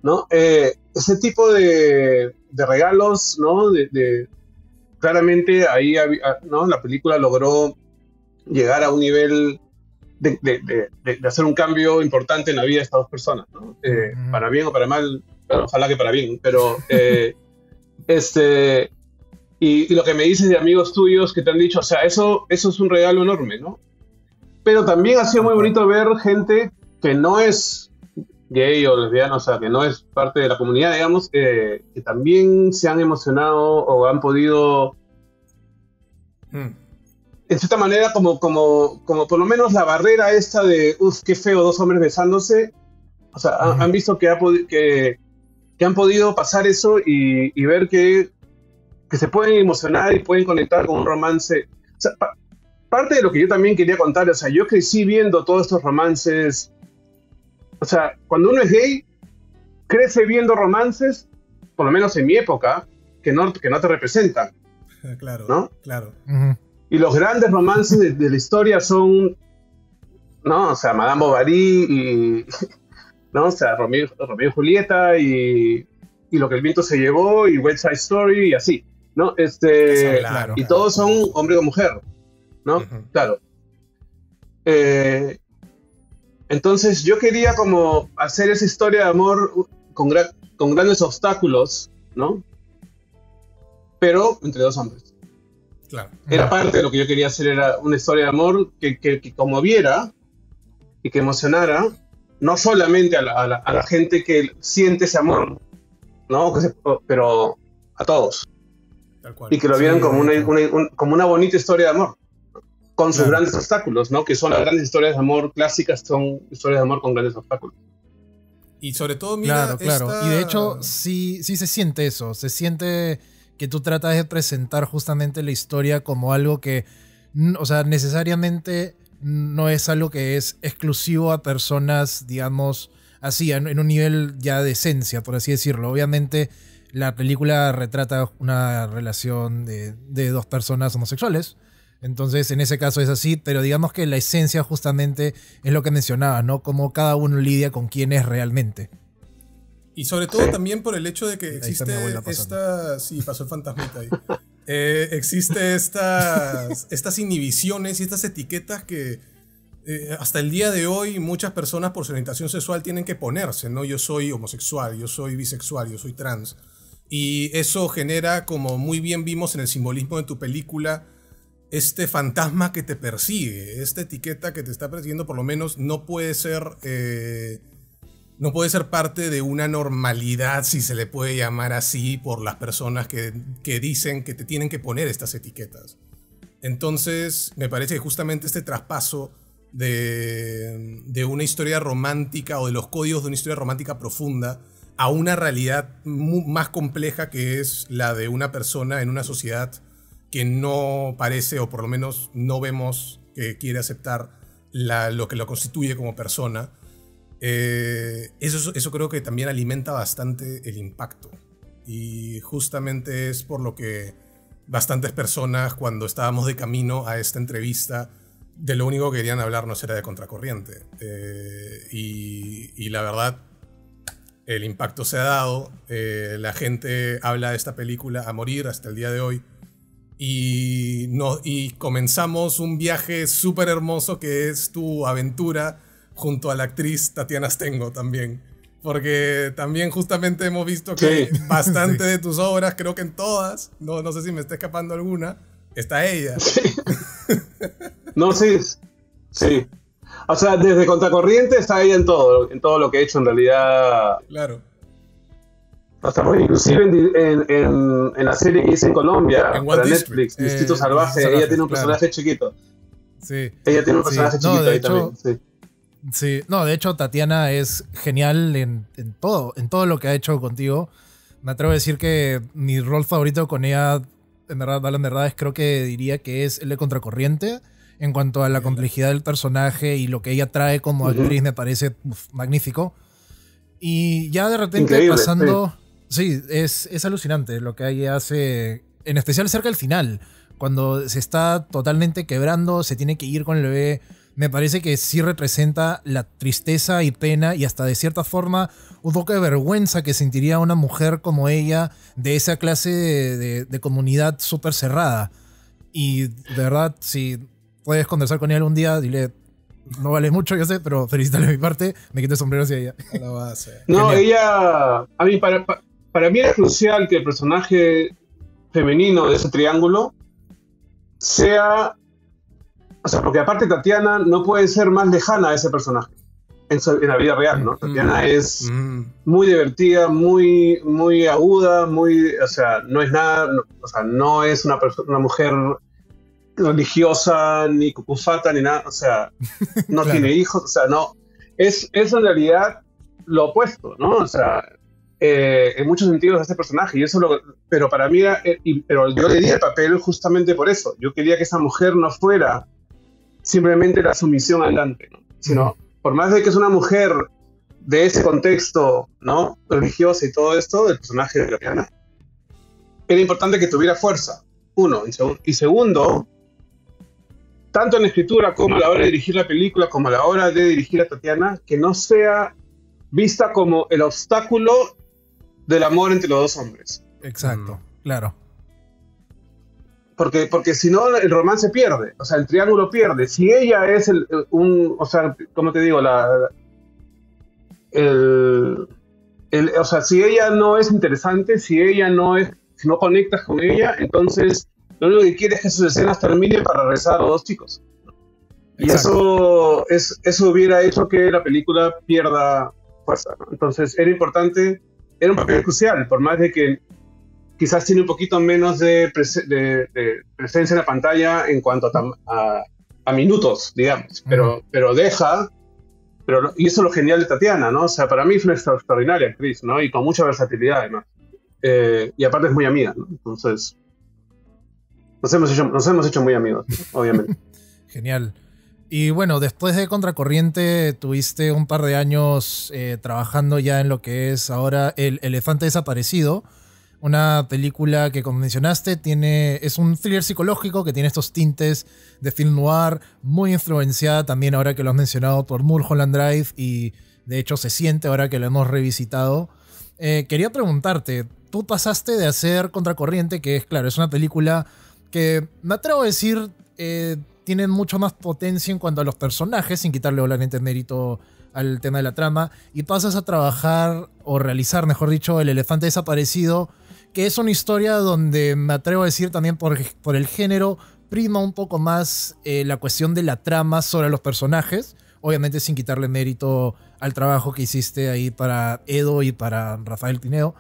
¿no? Ese tipo de regalos, ¿no? Claramente ahí, ¿no? La película logró llegar a un nivel de hacer un cambio importante en la vida de estas dos personas, ¿no? Para bien o para mal, pero ojalá que para bien, pero y lo que me dices de amigos tuyos que te han dicho, o sea, eso es un regalo enorme, ¿no? Pero también ha sido muy bonito ver gente que no es gay o lesbiana, o sea, que no es parte de la comunidad, digamos, que también se han emocionado o han podido, en cierta manera, como por lo menos la barrera esta de, qué feo, dos hombres besándose, o sea, han visto que han podido pasar eso y ver que se pueden emocionar y pueden conectar con un romance. O sea, parte de lo que yo también quería contar, o sea, yo crecí viendo todos estos romances. O sea, cuando uno es gay, crece viendo romances, por lo menos en mi época, que no te representan.
Claro,
¿no?
Claro.
Y los grandes romances de la historia son, ¿no? O sea, Madame Bovary y... ¿no? O sea, Romeo y Julieta y Lo que el viento se llevó y West Side Story y así, ¿no?
Claro,
y todos son hombre o mujer, ¿no? Claro. Entonces yo quería como hacer esa historia de amor con grandes obstáculos, ¿no? Pero entre dos hombres.
Claro.
Era parte de lo que yo quería hacer, era una historia de amor que conmoviera y que emocionara no solamente a la gente que siente ese amor, ¿no? Pero a todos.
Tal cual.
Y que lo vieran como una bonita historia de amor, con sus grandes obstáculos, ¿no? Que son las grandes historias de amor clásicas, son historias de amor con grandes obstáculos.
Y sobre todo, mira,
Claro. Y de hecho, sí se siente eso. Se siente que tú tratas de presentar justamente la historia como algo que, o sea, necesariamente no es algo que es exclusivo a personas, digamos, así, en un nivel ya de esencia, por así decirlo. Obviamente, la película retrata una relación de dos personas homosexuales. Entonces, en ese caso es así, pero digamos que la esencia justamente es lo que mencionaba, ¿no? Como cada uno lidia con quién es realmente.
Y sobre todo también por el hecho de que existe esta... Sí, pasó el fantasmita ahí. Existe estas inhibiciones y estas etiquetas que hasta el día de hoy muchas personas por su orientación sexual tienen que ponerse, ¿no? Yo soy homosexual, yo soy bisexual, yo soy trans. Y eso genera, como muy bien vimos en el simbolismo de tu película, este fantasma que te persigue, esta etiqueta que te está persiguiendo, por lo menos no puede ser parte de una normalidad, si se le puede llamar así, por las personas que dicen que te tienen que poner estas etiquetas. Entonces, me parece que justamente este traspaso de una historia romántica o de los códigos de una historia romántica profunda a una realidad más compleja, que es la de una persona en una sociedad que no parece, o por lo menos no vemos que quiere aceptar lo que lo constituye como persona. Eso creo que también alimenta bastante el impacto. Y justamente es por lo que bastantes personas, cuando estábamos de camino a esta entrevista, de lo único que querían hablarnos era de Contracorriente. Y la verdad, el impacto se ha dado. La gente habla de esta película a morir hasta el día de hoy. Y comenzamos un viaje súper hermoso, que es tu aventura junto a la actriz Tatiana Stengo también. Porque también justamente hemos visto que bastante de tus obras, creo que en todas, no sé si me está escapando alguna, está ella.
Sí. No, sí. O sea, desde Contracorriente está ella en todo lo que he hecho en realidad.
Claro.
Hasta inclusive en la serie que hice en Colombia, para Netflix, Distrito Salvaje, ella tiene un personaje chiquito.
Sí.
Ella tiene un personaje chiquito ahí
hecho,
también, sí.
Sí, no, de hecho Tatiana es genial en todo lo que ha hecho contigo. Me atrevo a decir que mi rol favorito con ella, en verdad, creo que diría que es el de Contracorriente. En cuanto a la complejidad del personaje y lo que ella trae como actriz, me parece magnífico. Y ya de repente
increíble,
pasando... Sí, es alucinante lo que ella hace, en especial cerca del final, cuando se está totalmente quebrando, se tiene que ir con el bebé. Me parece que sí representa la tristeza y pena y hasta de cierta forma un poco de vergüenza que sentiría una mujer como ella de esa clase de comunidad súper cerrada. Y de verdad, si puedes conversar con ella algún día, dile, no vale mucho, yo sé, pero felicítale de mi parte, me quito el sombrero hacia ella.
No, ella, a mí, para mí era crucial que el personaje femenino de ese triángulo sea... O sea, porque aparte Tatiana no puede ser más lejana a ese personaje en la vida real, ¿no? Tatiana es muy divertida, muy, muy aguda, o sea, no es nada, no es una mujer religiosa, ni cucufata, ni nada, o sea, no tiene hijos, o sea, no. Es en realidad lo opuesto, ¿no? O sea, en muchos sentidos a ese personaje, y eso pero para mí pero yo le di el papel justamente por eso. Yo quería que esa mujer no fuera simplemente la sumisión al Dante, ¿no? Sino, por más de que es una mujer de ese contexto, ¿no?, religiosa y todo esto, el personaje de Tatiana, era importante que tuviera fuerza, uno, y segundo, tanto en la escritura como a la hora de dirigir la película, como a la hora de dirigir a Tatiana, que no sea vista como el obstáculo del amor entre los dos hombres.
Exacto, claro.
Porque si no, el romance pierde, o sea, el triángulo pierde. Si ella es o sea, ¿cómo te digo? O sea, si ella no es interesante, si no conectas con ella, entonces lo único que quieres es que sus escenas terminen para regresar a los dos chicos. Y eso hubiera hecho que la película pierda fuerza, ¿no? Entonces era importante, era un papel crucial, por más de que quizás tiene un poquito menos de presencia en la pantalla en cuanto a minutos, digamos, pero deja, y eso es lo genial de Tatiana, ¿no? O sea, para mí es una extraordinaria actriz, ¿no? Y con mucha versatilidad, además. Y aparte es muy amiga, ¿no? Entonces, nos hemos hecho muy amigos, ¿no? Obviamente.
Genial. Y bueno, después de Contracorriente tuviste un par de años trabajando ya en lo que es ahora El Elefante Desaparecido, una película que, como mencionaste, es un thriller psicológico que tiene estos tintes de film noir, muy influenciada también, ahora que lo has mencionado, por Mulholland Drive, y de hecho se siente ahora que lo hemos revisitado. Quería preguntarte, tú pasaste de hacer Contracorriente, que es, claro, es una película que, me atrevo a decir, tiene mucho más potencia en cuanto a los personajes, sin quitarle obviamente mérito al tema de la trama, y pasas a trabajar, o realizar, mejor dicho, El Elefante Desaparecido, que es una historia donde, me atrevo a decir también por el género, prima un poco más la cuestión de la trama sobre los personajes, obviamente sin quitarle mérito al trabajo que hiciste ahí para Edo y para Rafael Pineo.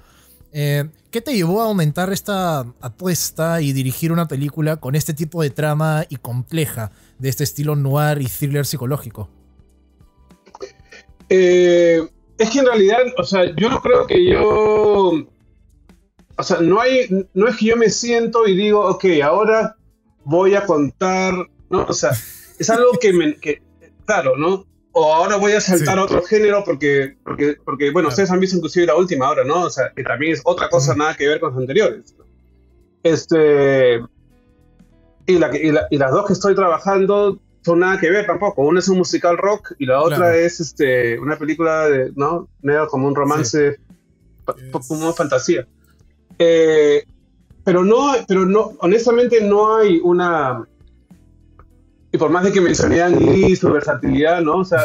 ¿Qué te llevó a aumentar esta apuesta y dirigir una película con este tipo de trama y compleja, de este estilo noir y thriller psicológico?
Es que en realidad, o sea, yo no creo que yo... O sea, no es que yo me siento y digo, ok, ahora voy a contar, ¿no? O sea, es algo claro, ¿no? O ahora voy a saltar a otro género porque bueno,
Claro.
ustedes han visto inclusive la última hora, ¿no? O sea, que también es otra cosa, nada que ver con los anteriores. Y las dos que estoy trabajando son nada que ver tampoco. Una es un musical rock y la otra
Claro.
es una película de, ¿no? Medio como un romance, como fantasía. Pero no, honestamente no hay una... Y por más de que mencioné a Ang Lee, su versatilidad, ¿no? O sea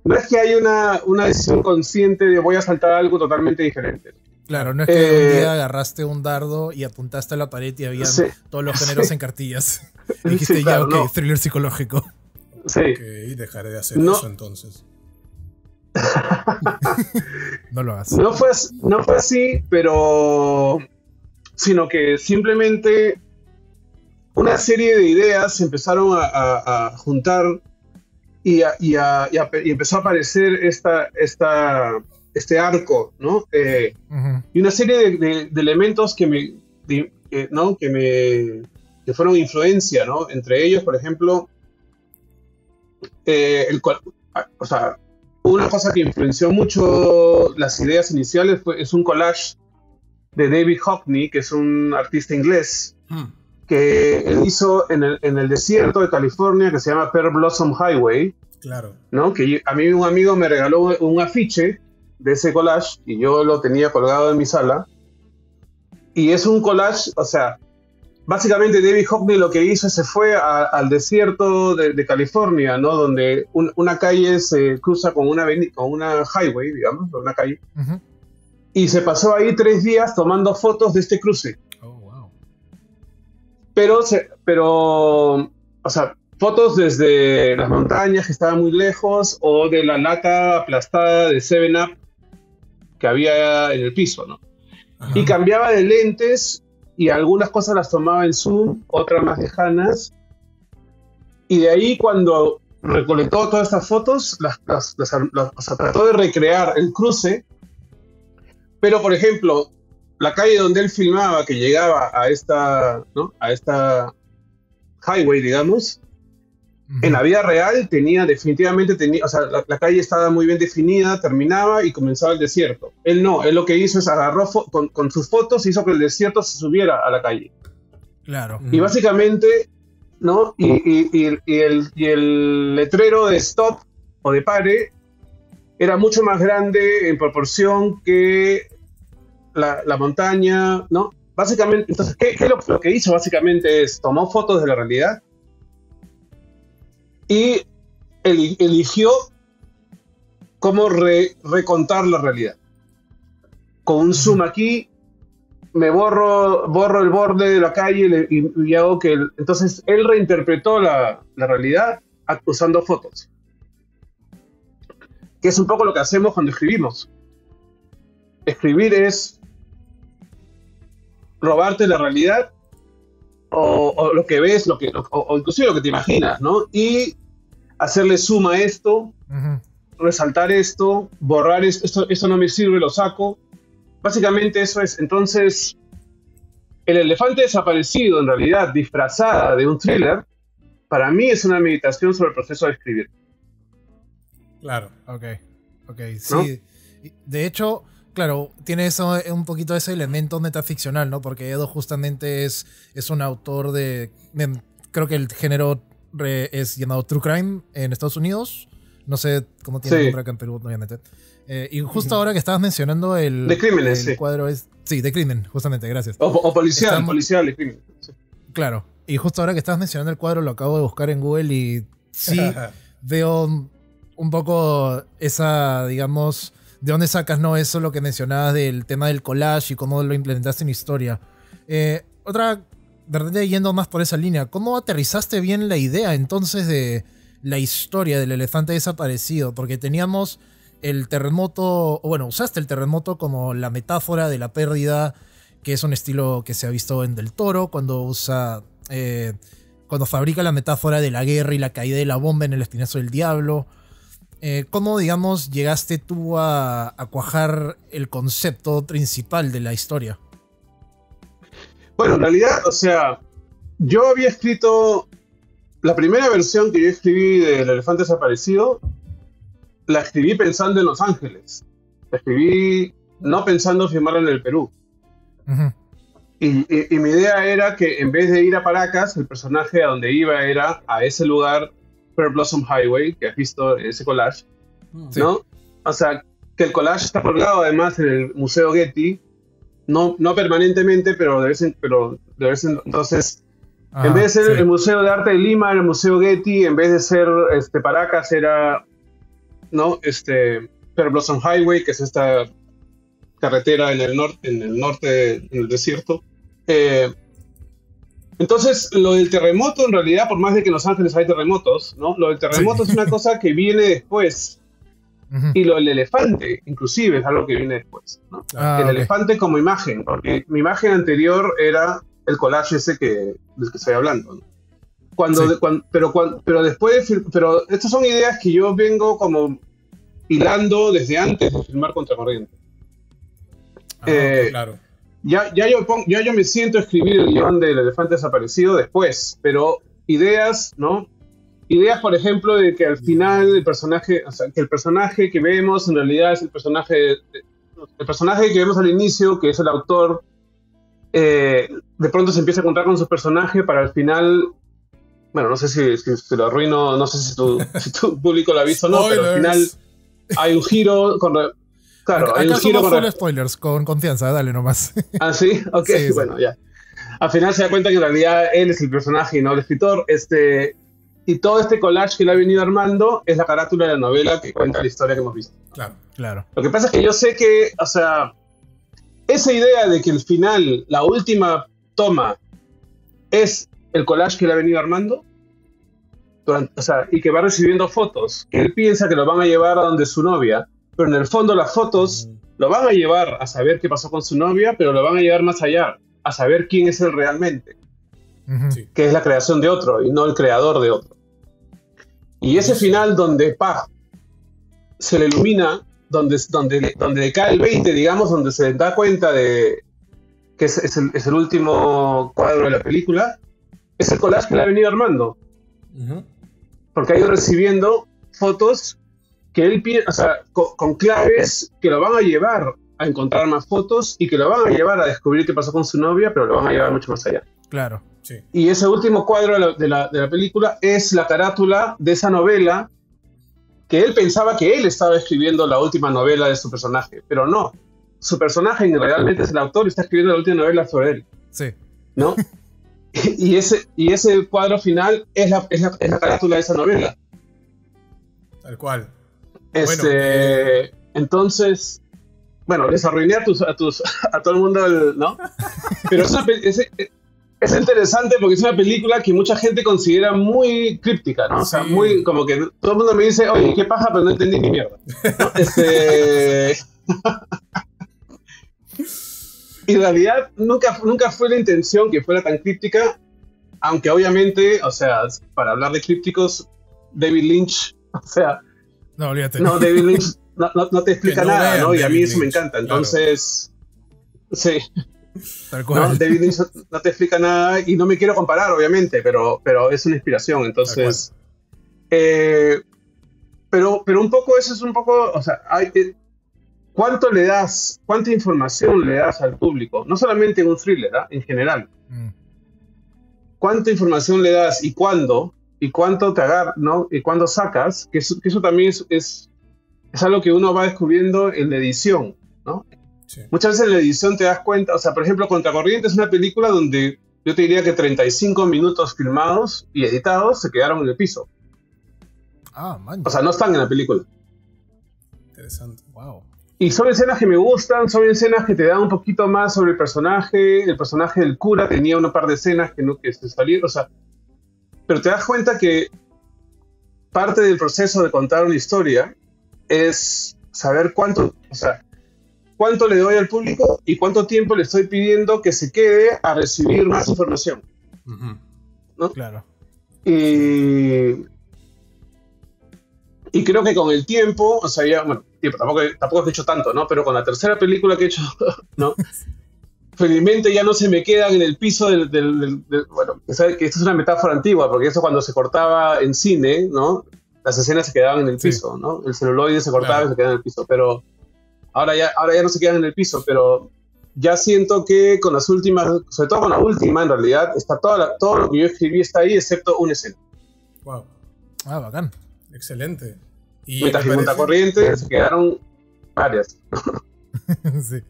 no es que hay una decisión consciente de voy a saltar a algo totalmente diferente.
Claro, no es que un día agarraste un dardo y apuntaste a la pared y habían
Sí.
todos los géneros en cartillas. Y dijiste,
Sí, claro,
ya, ok,
no.
thriller psicológico.
Sí.
Ok, dejaré de hacer
No.
eso entonces.
No lo hagas.
No fue así, pero... Sino que simplemente una serie de ideas se empezaron a juntar y empezó a aparecer este arco, ¿no?
Ujú.
Y una serie de elementos que fueron influencia, ¿no? Entre ellos, por ejemplo, o sea, una cosa que influenció mucho las ideas iniciales es un collage de David Hockney, que es un artista inglés, que él hizo en el desierto de California, que se llama Pearl Blossom Highway,
Claro.
¿no? Que a mí un amigo me regaló un afiche de ese collage y yo lo tenía colgado en mi sala. Y es un collage, o sea, básicamente David Hockney lo que hizo se fue al desierto de California, ¿no? Donde una calle se cruza con una highway, digamos, una calle.
Ujú.
Y se pasó ahí 3 días tomando fotos de este cruce.
Oh, wow.
Pero, o sea, fotos desde las montañas que estaban muy lejos o de la lata aplastada de 7-Up que había en el piso, ¿no?
Ajá.
Y cambiaba de lentes y algunas cosas las tomaba en zoom, otras más lejanas. Y de ahí cuando recolectó todas estas fotos, o sea, trató de recrear el cruce. Pero, por ejemplo, la calle donde él filmaba, que llegaba a esta highway, digamos,
Ujú.
en la vida real definitivamente tenía, o sea, la calle estaba muy bien definida, terminaba y comenzaba el desierto. Él no, él lo que hizo es agarró con sus fotos, hizo que el desierto se subiera a la calle.
Claro.
Y básicamente, ¿no? Y el letrero de stop o de pare era mucho más grande en proporción que la montaña, ¿no? Básicamente, entonces, ¿qué lo que hizo básicamente es tomó fotos de la realidad y eligió cómo recontar la realidad. Con un zoom aquí, me borro el borde de la calle y hago que... Entonces, él reinterpretó la realidad usando fotos. Que es un poco lo que hacemos cuando escribimos. Escribir es robarte la realidad o lo que ves, o inclusive lo que te imaginas, ¿no? Y hacerle zoom a esto,
Ujú.
resaltar esto, borrar esto no me sirve, lo saco. Básicamente eso es. Entonces, el elefante desaparecido, en realidad, disfrazada de un thriller, para mí es una meditación sobre el proceso de escribir.
Claro.
Ok, sí.
¿No?
De hecho, claro, tiene eso, un poquito ese elemento metaficcional, ¿no? Porque Edo justamente es un autor creo que el género es llamado True Crime en Estados Unidos. No sé cómo tiene el nombre acá en Perú, obviamente. Y justo ahora que estabas mencionando
De crímenes,
el
sí.
cuadro es... Sí, de crimen, justamente, gracias.
O policial,
Estamos-
policial de crimen. Sí.
Claro. Y justo ahora que estabas mencionando el cuadro, lo acabo de buscar en Google y sí veo un poco esa, digamos, de dónde sacas, ¿no? Eso lo que mencionabas del tema del collage y cómo lo implementaste en historia. Otra, de repente yendo más por esa línea, ¿cómo aterrizaste bien la idea entonces de la historia del elefante desaparecido? Porque teníamos el terremoto, o bueno, usaste el terremoto como la metáfora de la pérdida, que es un estilo que se ha visto en Del Toro, cuando usa, cuando fabrica la metáfora de la guerra y la caída de la bomba en El Espinazo del Diablo. ¿Cómo, digamos, llegaste tú a cuajar el concepto principal de la historia?
Bueno, en realidad, o sea, yo había escrito la primera versión que yo escribí del Elefante Desaparecido, la escribí pensando en Los Ángeles. La escribí no pensando filmarla en el Perú.
Uh-huh.
Y mi idea era que en vez de ir a Paracas, el personaje a donde iba era a ese lugar, Pearl Blossom Highway, que has visto en ese collage,
Sí.
¿no? O sea, que el collage está colgado además en el Museo Getty, no permanentemente, pero de vez en entonces, en vez de ser
Sí.
el Museo de Arte de Lima, el Museo Getty, en vez de ser Paracas, era, ¿no? Pearl Blossom Highway, que es esta carretera en el norte, en el desierto. Entonces, lo del terremoto, en realidad, por más de que en Los Ángeles hay terremotos, ¿no? Lo del terremoto
Sí.
es una cosa que viene después.
Uh-huh.
Y lo del elefante, inclusive, es algo que viene después, ¿no? El
Ok.
elefante como imagen, porque mi imagen anterior era el collage ese del que estoy hablando, ¿no?
Sí.
Pero después, pero estas son ideas que yo vengo como hilando desde antes de filmar Contracorriente.
Claro.
Ya yo me siento a escribir el guión del Elefante Desaparecido después, pero ideas, ¿no? Ideas, por ejemplo, de que al final el personaje, o sea, que el personaje que vemos en realidad es el personaje que vemos al inicio, que es el autor, de pronto se empieza a encontrar con su personaje para al final, bueno, no sé si lo arruino, no sé si tu público lo ha visto o no, pero al final hay un giro claro, hay un
Acá
giro
somos full spoilers, con confianza, dale nomás.
¿Ah, sí? Ok,
Sí.
bueno, ya. Al final se da cuenta que en realidad él es el personaje y no el escritor. Y todo este collage que él ha venido armando es la carátula de la novela que cuenta la historia que hemos visto.
Claro.
Lo que pasa es que yo sé que, o sea, esa idea de que el final, la última toma, es el collage que él ha venido armando, y que va recibiendo fotos, que él piensa que lo van a llevar a donde su novia, pero en el fondo las fotos lo van a llevar a saber qué pasó con su novia, pero lo van a llevar más allá, a saber quién es él realmente,
Uh-huh.
Sí.
que es la creación de otro y no el creador de otro. Y ese final donde se le ilumina, donde le cae el 20, digamos, donde se da cuenta de que es el último cuadro de la película, es el collage que le ha venido armando.
Uh-huh.
Porque ha ido recibiendo fotos que él piensa, o sea, con claves que lo van a llevar a encontrar más fotos y que lo van a llevar a descubrir qué pasó con su novia, pero lo van a llevar mucho más allá.
Claro.
Sí.
Y ese último cuadro de la película es la carátula de esa novela que él pensaba que él estaba escribiendo la última novela de su personaje, pero no. Su personaje realmente es el autor y está escribiendo la última novela sobre él,
Sí.
¿no? Y ese cuadro final es la carátula de esa novela.
Tal cual.
Entonces, bueno, les arruiné a todo el mundo, ¿no? Pero es interesante porque es una película que mucha gente considera muy críptica, ¿no? O sea,
Sí.
muy, como que todo el mundo me dice, oye, qué paja, pero no entendí ni mierda, ¿no? Y en realidad nunca fue la intención que fuera tan críptica, aunque obviamente, o sea, para hablar de crípticos, David Lynch, o sea,
No, olvídate.
no, David Lynch no te explica
Que no
nada,
vean
¿no? Y a
David
mí eso me
Lynch,
encanta, entonces, sí,
Tal
¿no?
cual.
David Lynch no te explica nada y no me quiero comparar, obviamente, pero es una inspiración, entonces, pero un poco eso es un poco, o sea, ¿cuánta información le das al público? No solamente en un thriller, ¿eh? En general.
Mm.
¿Cuánta información le das y cuándo? Y cuánto te agarras, ¿no? Y cuándo sacas, que eso también es algo que uno va descubriendo en la edición, ¿no?
Sí.
Muchas veces en la edición te das cuenta, o sea, por ejemplo, Contracorriente es una película donde yo te diría que 35 minutos filmados y editados se quedaron en el piso.
Ah, man.
O sea, no están en la película.
Interesante.
Wow.
Y son escenas que me gustan, son escenas que te dan un poquito más sobre el personaje del cura tenía una par de escenas que se salieron, o sea, pero te das cuenta que parte del proceso de contar una historia es saber cuánto, o sea, cuánto le doy al público y cuánto tiempo le estoy pidiendo que se quede a recibir más información. ¿No?
Claro.
Y creo que con el tiempo, o sea, ya, bueno, tampoco he hecho tanto, ¿no? Pero con la tercera película que he hecho, ¿no? Felizmente ya no se me quedan en el piso bueno, ¿sabes? Que esto es una metáfora antigua, porque eso cuando se cortaba en cine, ¿no? Las escenas se quedaban en el piso, ¿no? El celuloide se cortaba y se quedaba en el piso, pero ahora ya no se quedan en el piso, pero ya siento que con las últimas, sobre todo con la última, en realidad, está todo lo que yo escribí está ahí, excepto una escena.
Wow.
Ah, bacán.
Excelente. Y
mientras que Punta Corriente se quedaron varias.
Sí.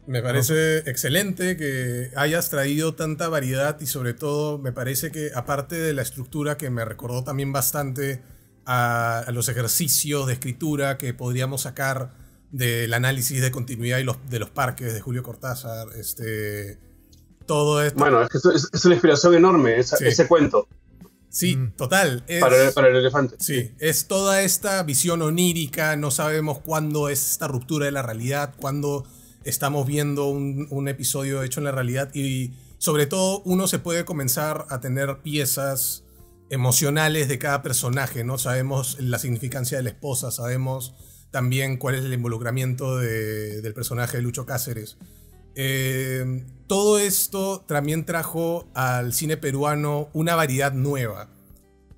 Me parece excelente que hayas traído tanta variedad y sobre todo me parece que aparte de la estructura que me recordó también bastante a los ejercicios de escritura que podríamos sacar del análisis de continuidad de los parques de Julio Cortázar, todo esto.
Bueno, es que es una inspiración enorme ese cuento.
Sí, total.
Para el elefante.
Sí, es toda esta visión onírica, no sabemos cuándo es esta ruptura de la realidad, cuándo estamos viendo un episodio hecho en la realidad y sobre todo uno se puede comenzar a tener piezas emocionales de cada personaje, ¿no? Sabemos la significancia de la esposa, sabemos también cuál es el involucramiento del personaje de Lucho Cáceres. Todo esto también trajo al cine peruano una variedad nueva.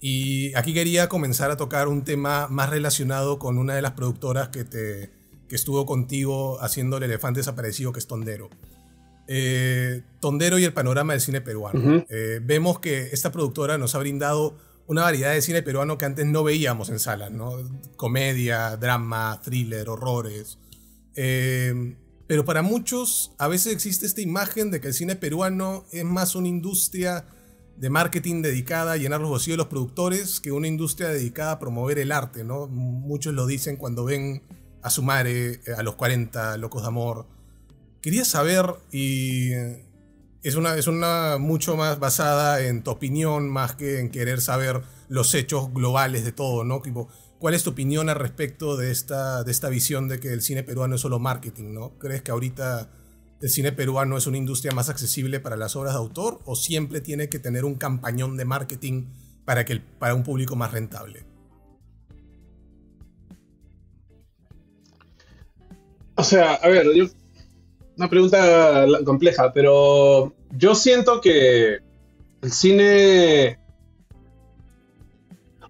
Y aquí quería comenzar a tocar un tema más relacionado con una de las productoras que estuvo contigo haciendo El elefante desaparecido, que es Tondero. Tondero y el panorama del cine peruano. Vemos que esta productora nos ha brindado una variedad de cine peruano que antes no veíamos en salas, ¿no? Comedia, drama, thriller, horrores. Pero para muchos a veces existe esta imagen de que el cine peruano es más una industria de marketing dedicada a llenar los bolsillos de los productores que una industria dedicada a promover el arte, ¿no? Muchos lo dicen cuando ven a su madre, a los 40, Locos de Amor. Quería saber, y es una mucho más basada en tu opinión más que en querer saber los hechos globales de todo, ¿no? Tipo, ¿cuál es tu opinión al respecto de esta visión de que el cine peruano es solo marketing, ¿no? ¿Crees que ahorita el cine peruano es una industria más accesible para las obras de autor o siempre tiene que tener un campañón de marketing para un público más rentable?
O sea, a ver, una pregunta compleja, pero yo siento que el cine,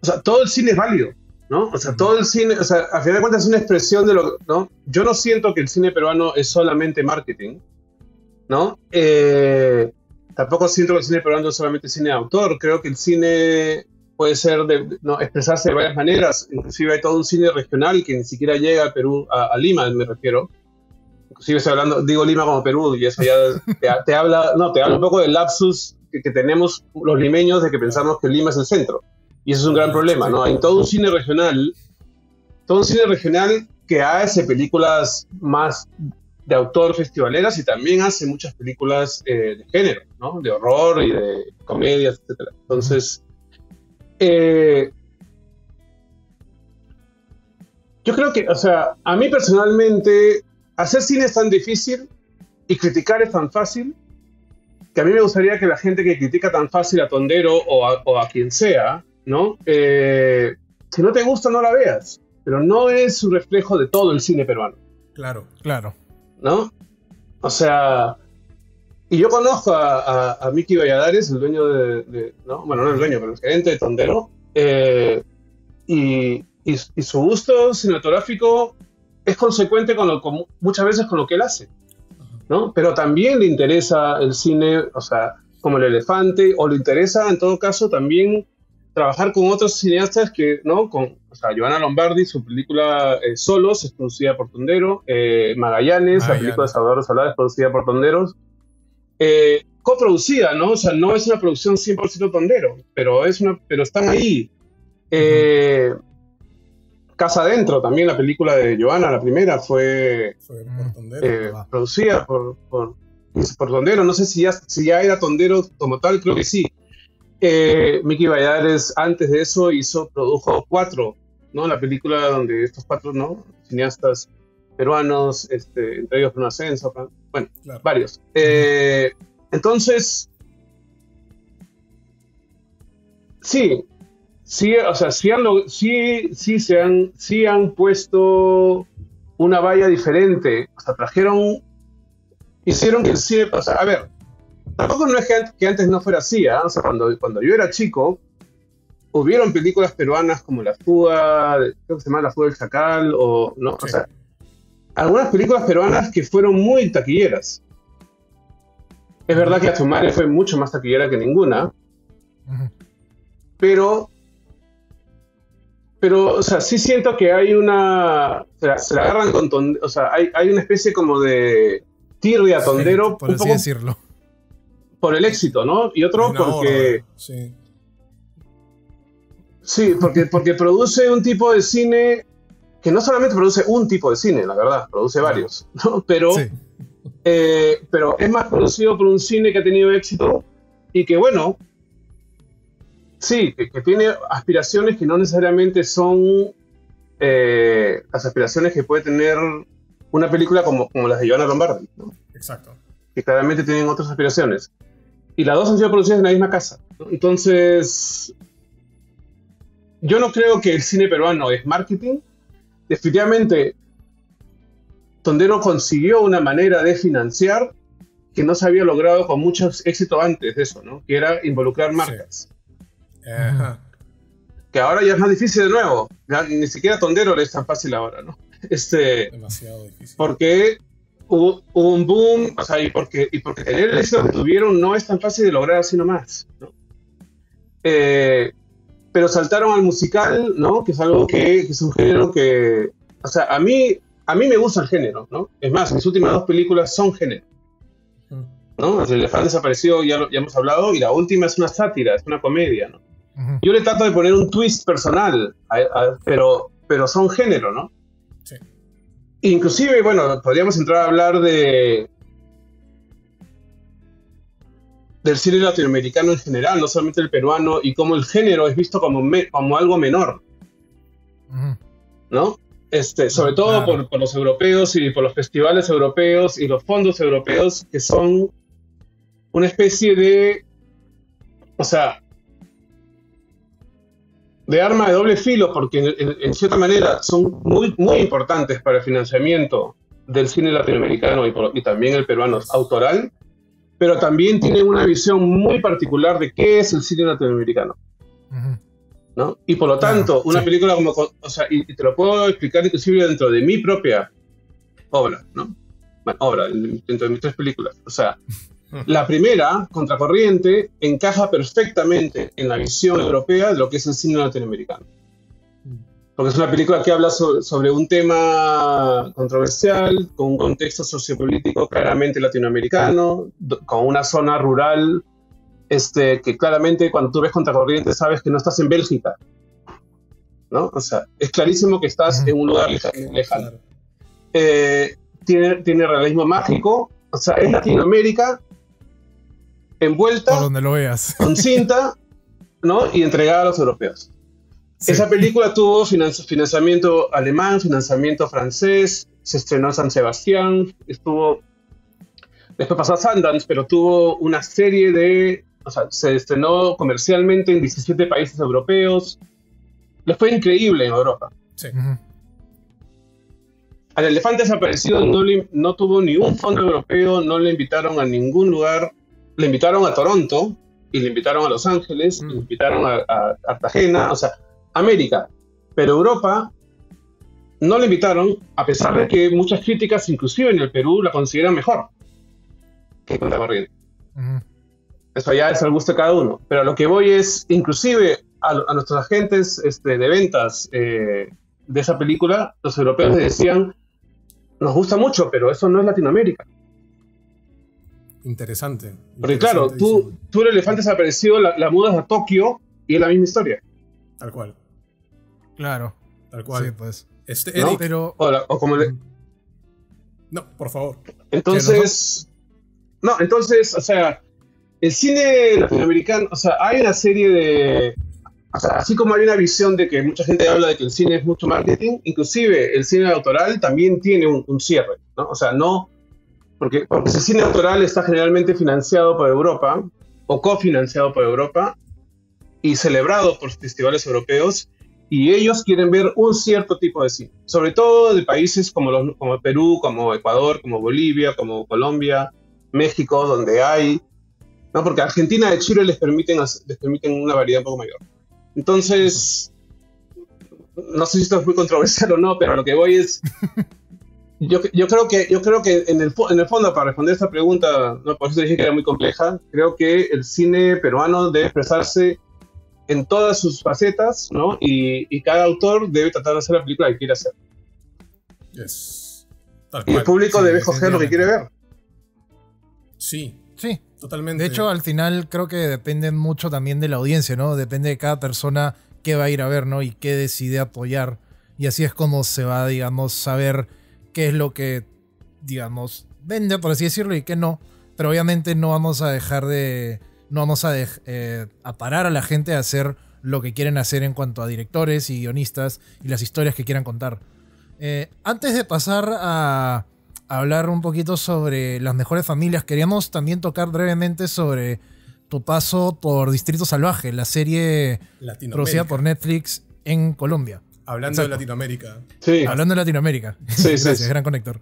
o sea, todo el cine es válido, ¿no? O sea, todo el cine, o sea, a final de cuentas es una expresión de lo, ¿no? Yo no siento que el cine peruano es solamente marketing, ¿no? Tampoco siento que el cine peruano es solamente cine de autor. Creo que el cine puede ser ¿no? expresarse de varias maneras. Inclusive hay todo un cine regional que ni siquiera llega a Perú, a Lima me refiero. Inclusive estoy hablando, digo Lima como Perú, y eso ya te habla un poco del lapsus que tenemos los limeños de que pensamos que Lima es el centro. Y eso es un gran problema, ¿no? Hay todo un cine regional que hace películas más de autor festivaleras y también hace muchas películas de género, ¿no? De horror y de comedias, etc. Entonces, yo creo que, o sea, a mí personalmente, hacer cine es tan difícil y criticar es tan fácil que a mí me gustaría que la gente que critica tan fácil a Tondero o a quien sea, ¿no? Si no te gusta, no la veas. Pero no es un reflejo de todo el cine peruano.
Claro.
¿No? O sea, y yo conozco a Miki Valladares, el dueño ¿no? Bueno, no el dueño, pero el gerente de Tondero, y su gusto cinematográfico es consecuente muchas veces con lo que él hace, ¿no? Pero también le interesa el cine, o sea, como El elefante, o le interesa en todo caso también trabajar con otros cineastas que, ¿no? O sea, Giovanna Lombardi, su película Solos es producida por Tondero, Magallanes, la película de Salvador Solá es producida por Tonderos, coproducida, ¿no? O sea, no es una producción 100% Tondero, pero están ahí. Casa Adentro, también la película de Giovanna, la primera, fue
por Tondero.
Producida por Tondero. No sé si ya era Tondero como tal, creo que sí. Miki Valladares antes de eso produjo 4 ¿no? La película donde estos cuatro, ¿no? Cineastas peruanos, entre ellos Bruno Ascenso, bueno,
Claro.
varios. Entonces, sí, o sea, sí han puesto una valla diferente, o sea, hicieron que el cine, o sea, a ver, tampoco no es que antes no fuera así, ¿eh? O sea, cuando yo era chico, hubieron películas peruanas como La Fuga, creo que se llama La Fuga del Chacal, o, ¿no?
Sí.
O sea, algunas películas peruanas que fueron muy taquilleras. Es verdad que Azumare fue mucho más taquillera que ninguna, pero, o sea, sí siento que hay una... Se la agarran con... O sea, hay una especie como de tirria tondero,
por
un
así
poco
decirlo.
por el éxito, ¿no? Y otro
Una
porque...
horda, sí.
Sí, porque produce un tipo de cine que no solamente produce un tipo de cine, la verdad, produce varios, ¿no? Pero
Sí.
es más conocido por un cine que ha tenido éxito y que, bueno, sí, que tiene aspiraciones que no necesariamente son las aspiraciones que puede tener una película como las de Giovanna Lombardi, ¿no?
Exacto.
Que claramente tienen otras aspiraciones. Y las dos han sido producidas en la misma casa, ¿no? Entonces, yo no creo que el cine peruano es marketing. Definitivamente, Tondero consiguió una manera de financiar que no se había logrado con mucho éxito antes de eso, ¿no? Que era involucrar marcas.
Ajá.
Que ahora ya es más difícil de nuevo. Ya ni siquiera Tondero le es tan fácil ahora, ¿no?
Demasiado difícil.
Porque hubo un boom, o sea, y porque tener el éxito que tuvieron no es tan fácil de lograr así nomás, ¿no? Pero saltaron al musical, ¿no? Que es algo que es un género que... O sea, a mí me gusta el género, ¿no? Es más, mis últimas dos películas son género, ¿no? El elefante desaparecido ya hemos hablado, y la última es una sátira, es una comedia, ¿no? Yo le trato de poner un twist personal, pero son género, ¿no?
Sí.
Inclusive, bueno, podríamos entrar a hablar del cine latinoamericano en general, no solamente el peruano, y cómo el género es visto como algo menor, ¿no? Sobre todo
Claro.
por los europeos y por los festivales europeos y los fondos europeos, que son una especie de, o sea, de arma de doble filo, porque en cierta manera son muy, muy importantes para el financiamiento del cine latinoamericano y también el peruano autoral, pero también tienen una visión muy particular de qué es el cine latinoamericano, ¿no? Y por lo tanto, una película como... O sea, y te lo puedo explicar inclusive dentro de mi propia obra, ¿no? Bueno, obra, dentro de mis 3 películas. O sea, la primera, Contracorriente, encaja perfectamente en la visión europea de lo que es el cine latinoamericano. Porque es una película que habla sobre un tema controversial, con un contexto sociopolítico claramente latinoamericano, con una zona rural, que claramente cuando tú ves Contracorriente sabes que no estás en Bélgica, ¿no? O sea, es clarísimo que estás en un lugar lejano. Tiene realismo mágico, o sea, es Latinoamérica envuelta
Por donde lo veas.
con cinta, ¿no? Y entregada a los europeos. Sí. Esa película tuvo financiamiento alemán, financiamiento francés, se estrenó en San Sebastián, después pasó a Sundance, pero tuvo una serie de... O sea, se estrenó comercialmente en 17 países europeos. Le fue increíble en Europa.
Sí.
Al elefante desaparecido no tuvo ni un fondo europeo, no le invitaron a ningún lugar. Le invitaron a Toronto, y le invitaron a Los Ángeles, le invitaron a Cartagena, o sea, América. Pero Europa no le invitaron, a pesar de que muchas críticas, inclusive en el Perú, la consideran mejor que Contracorriente. Eso ya es al gusto de cada uno. Pero a lo que voy es, inclusive a nuestros agentes de ventas de esa película, los europeos le decían, nos gusta mucho, pero eso no es Latinoamérica.
Interesante.
Porque claro, tú el elefante desaparecido, la mudas a Tokio y es la misma historia.
Tal cual.
Claro.
Tal cual.
Sí, pues.
Eric,
no, pero...
o como
No, por favor.
Entonces, o sea, el cine latinoamericano, o sea, hay una serie o sea, así como hay una visión de que mucha gente habla de que el cine es mucho marketing, inclusive el cine autoral también tiene un cierre, ¿no? O sea, no, porque si el cine autoral está generalmente financiado por Europa o cofinanciado por Europa y celebrado por festivales europeos, y ellos quieren ver un cierto tipo de cine, sobre todo de países como Perú, como Ecuador, como Bolivia, como Colombia, México, donde hay, ¿no? Porque Argentina y Chile les permiten una variedad un poco mayor. Entonces, no sé si esto es muy controversial o no, pero lo que voy es, yo creo que en el fondo, para responder esta pregunta, ¿no? Por eso dije que era muy compleja, creo que el cine peruano debe expresarse en todas sus facetas, ¿no? Y cada autor debe tratar de hacer la película que quiere hacer.
Yes.
Y el público debe escoger lo que quiere ver.
Sí,
Sí,
totalmente.
de hecho al final creo que depende mucho también de la audiencia, ¿no? Depende de cada persona qué va a ir a ver, ¿no? Y qué decide apoyar. Y así es como se va, digamos, saber qué es lo que, digamos, vende, por así decirlo, y qué no. Pero obviamente no vamos a dejar de... No vamos a parar a la gente a hacer lo que quieren hacer en cuanto a directores y guionistas y las historias que quieran contar. Antes de pasar a hablar un poquito sobre las mejores familias, queríamos también tocar brevemente sobre tu paso por Distrito Salvaje, la serie producida por Netflix en Colombia.
Hablando de Latinoamérica.
Sí.
Hablando de Latinoamérica.
Sí,
Gracias,
sí.
gran conector.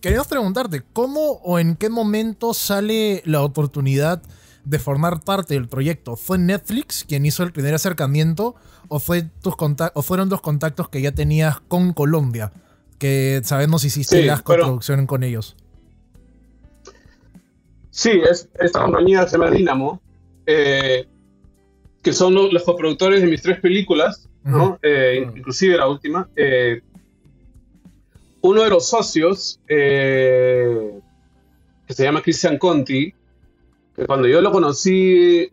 Queríamos preguntarte, ¿cómo o en qué momento sale la oportunidad de formar parte del proyecto? ¿Fue Netflix quien hizo el primer acercamiento o fueron los contactos que ya tenías con Colombia? Que sabemos hiciste la coproducción con ellos.
Sí, esta compañía se llama Dynamo, que son los coproductores de mis 3 películas, ¿no? Inclusive la última. Uno de los socios, que se llama Cristian Conti, que cuando yo lo conocí...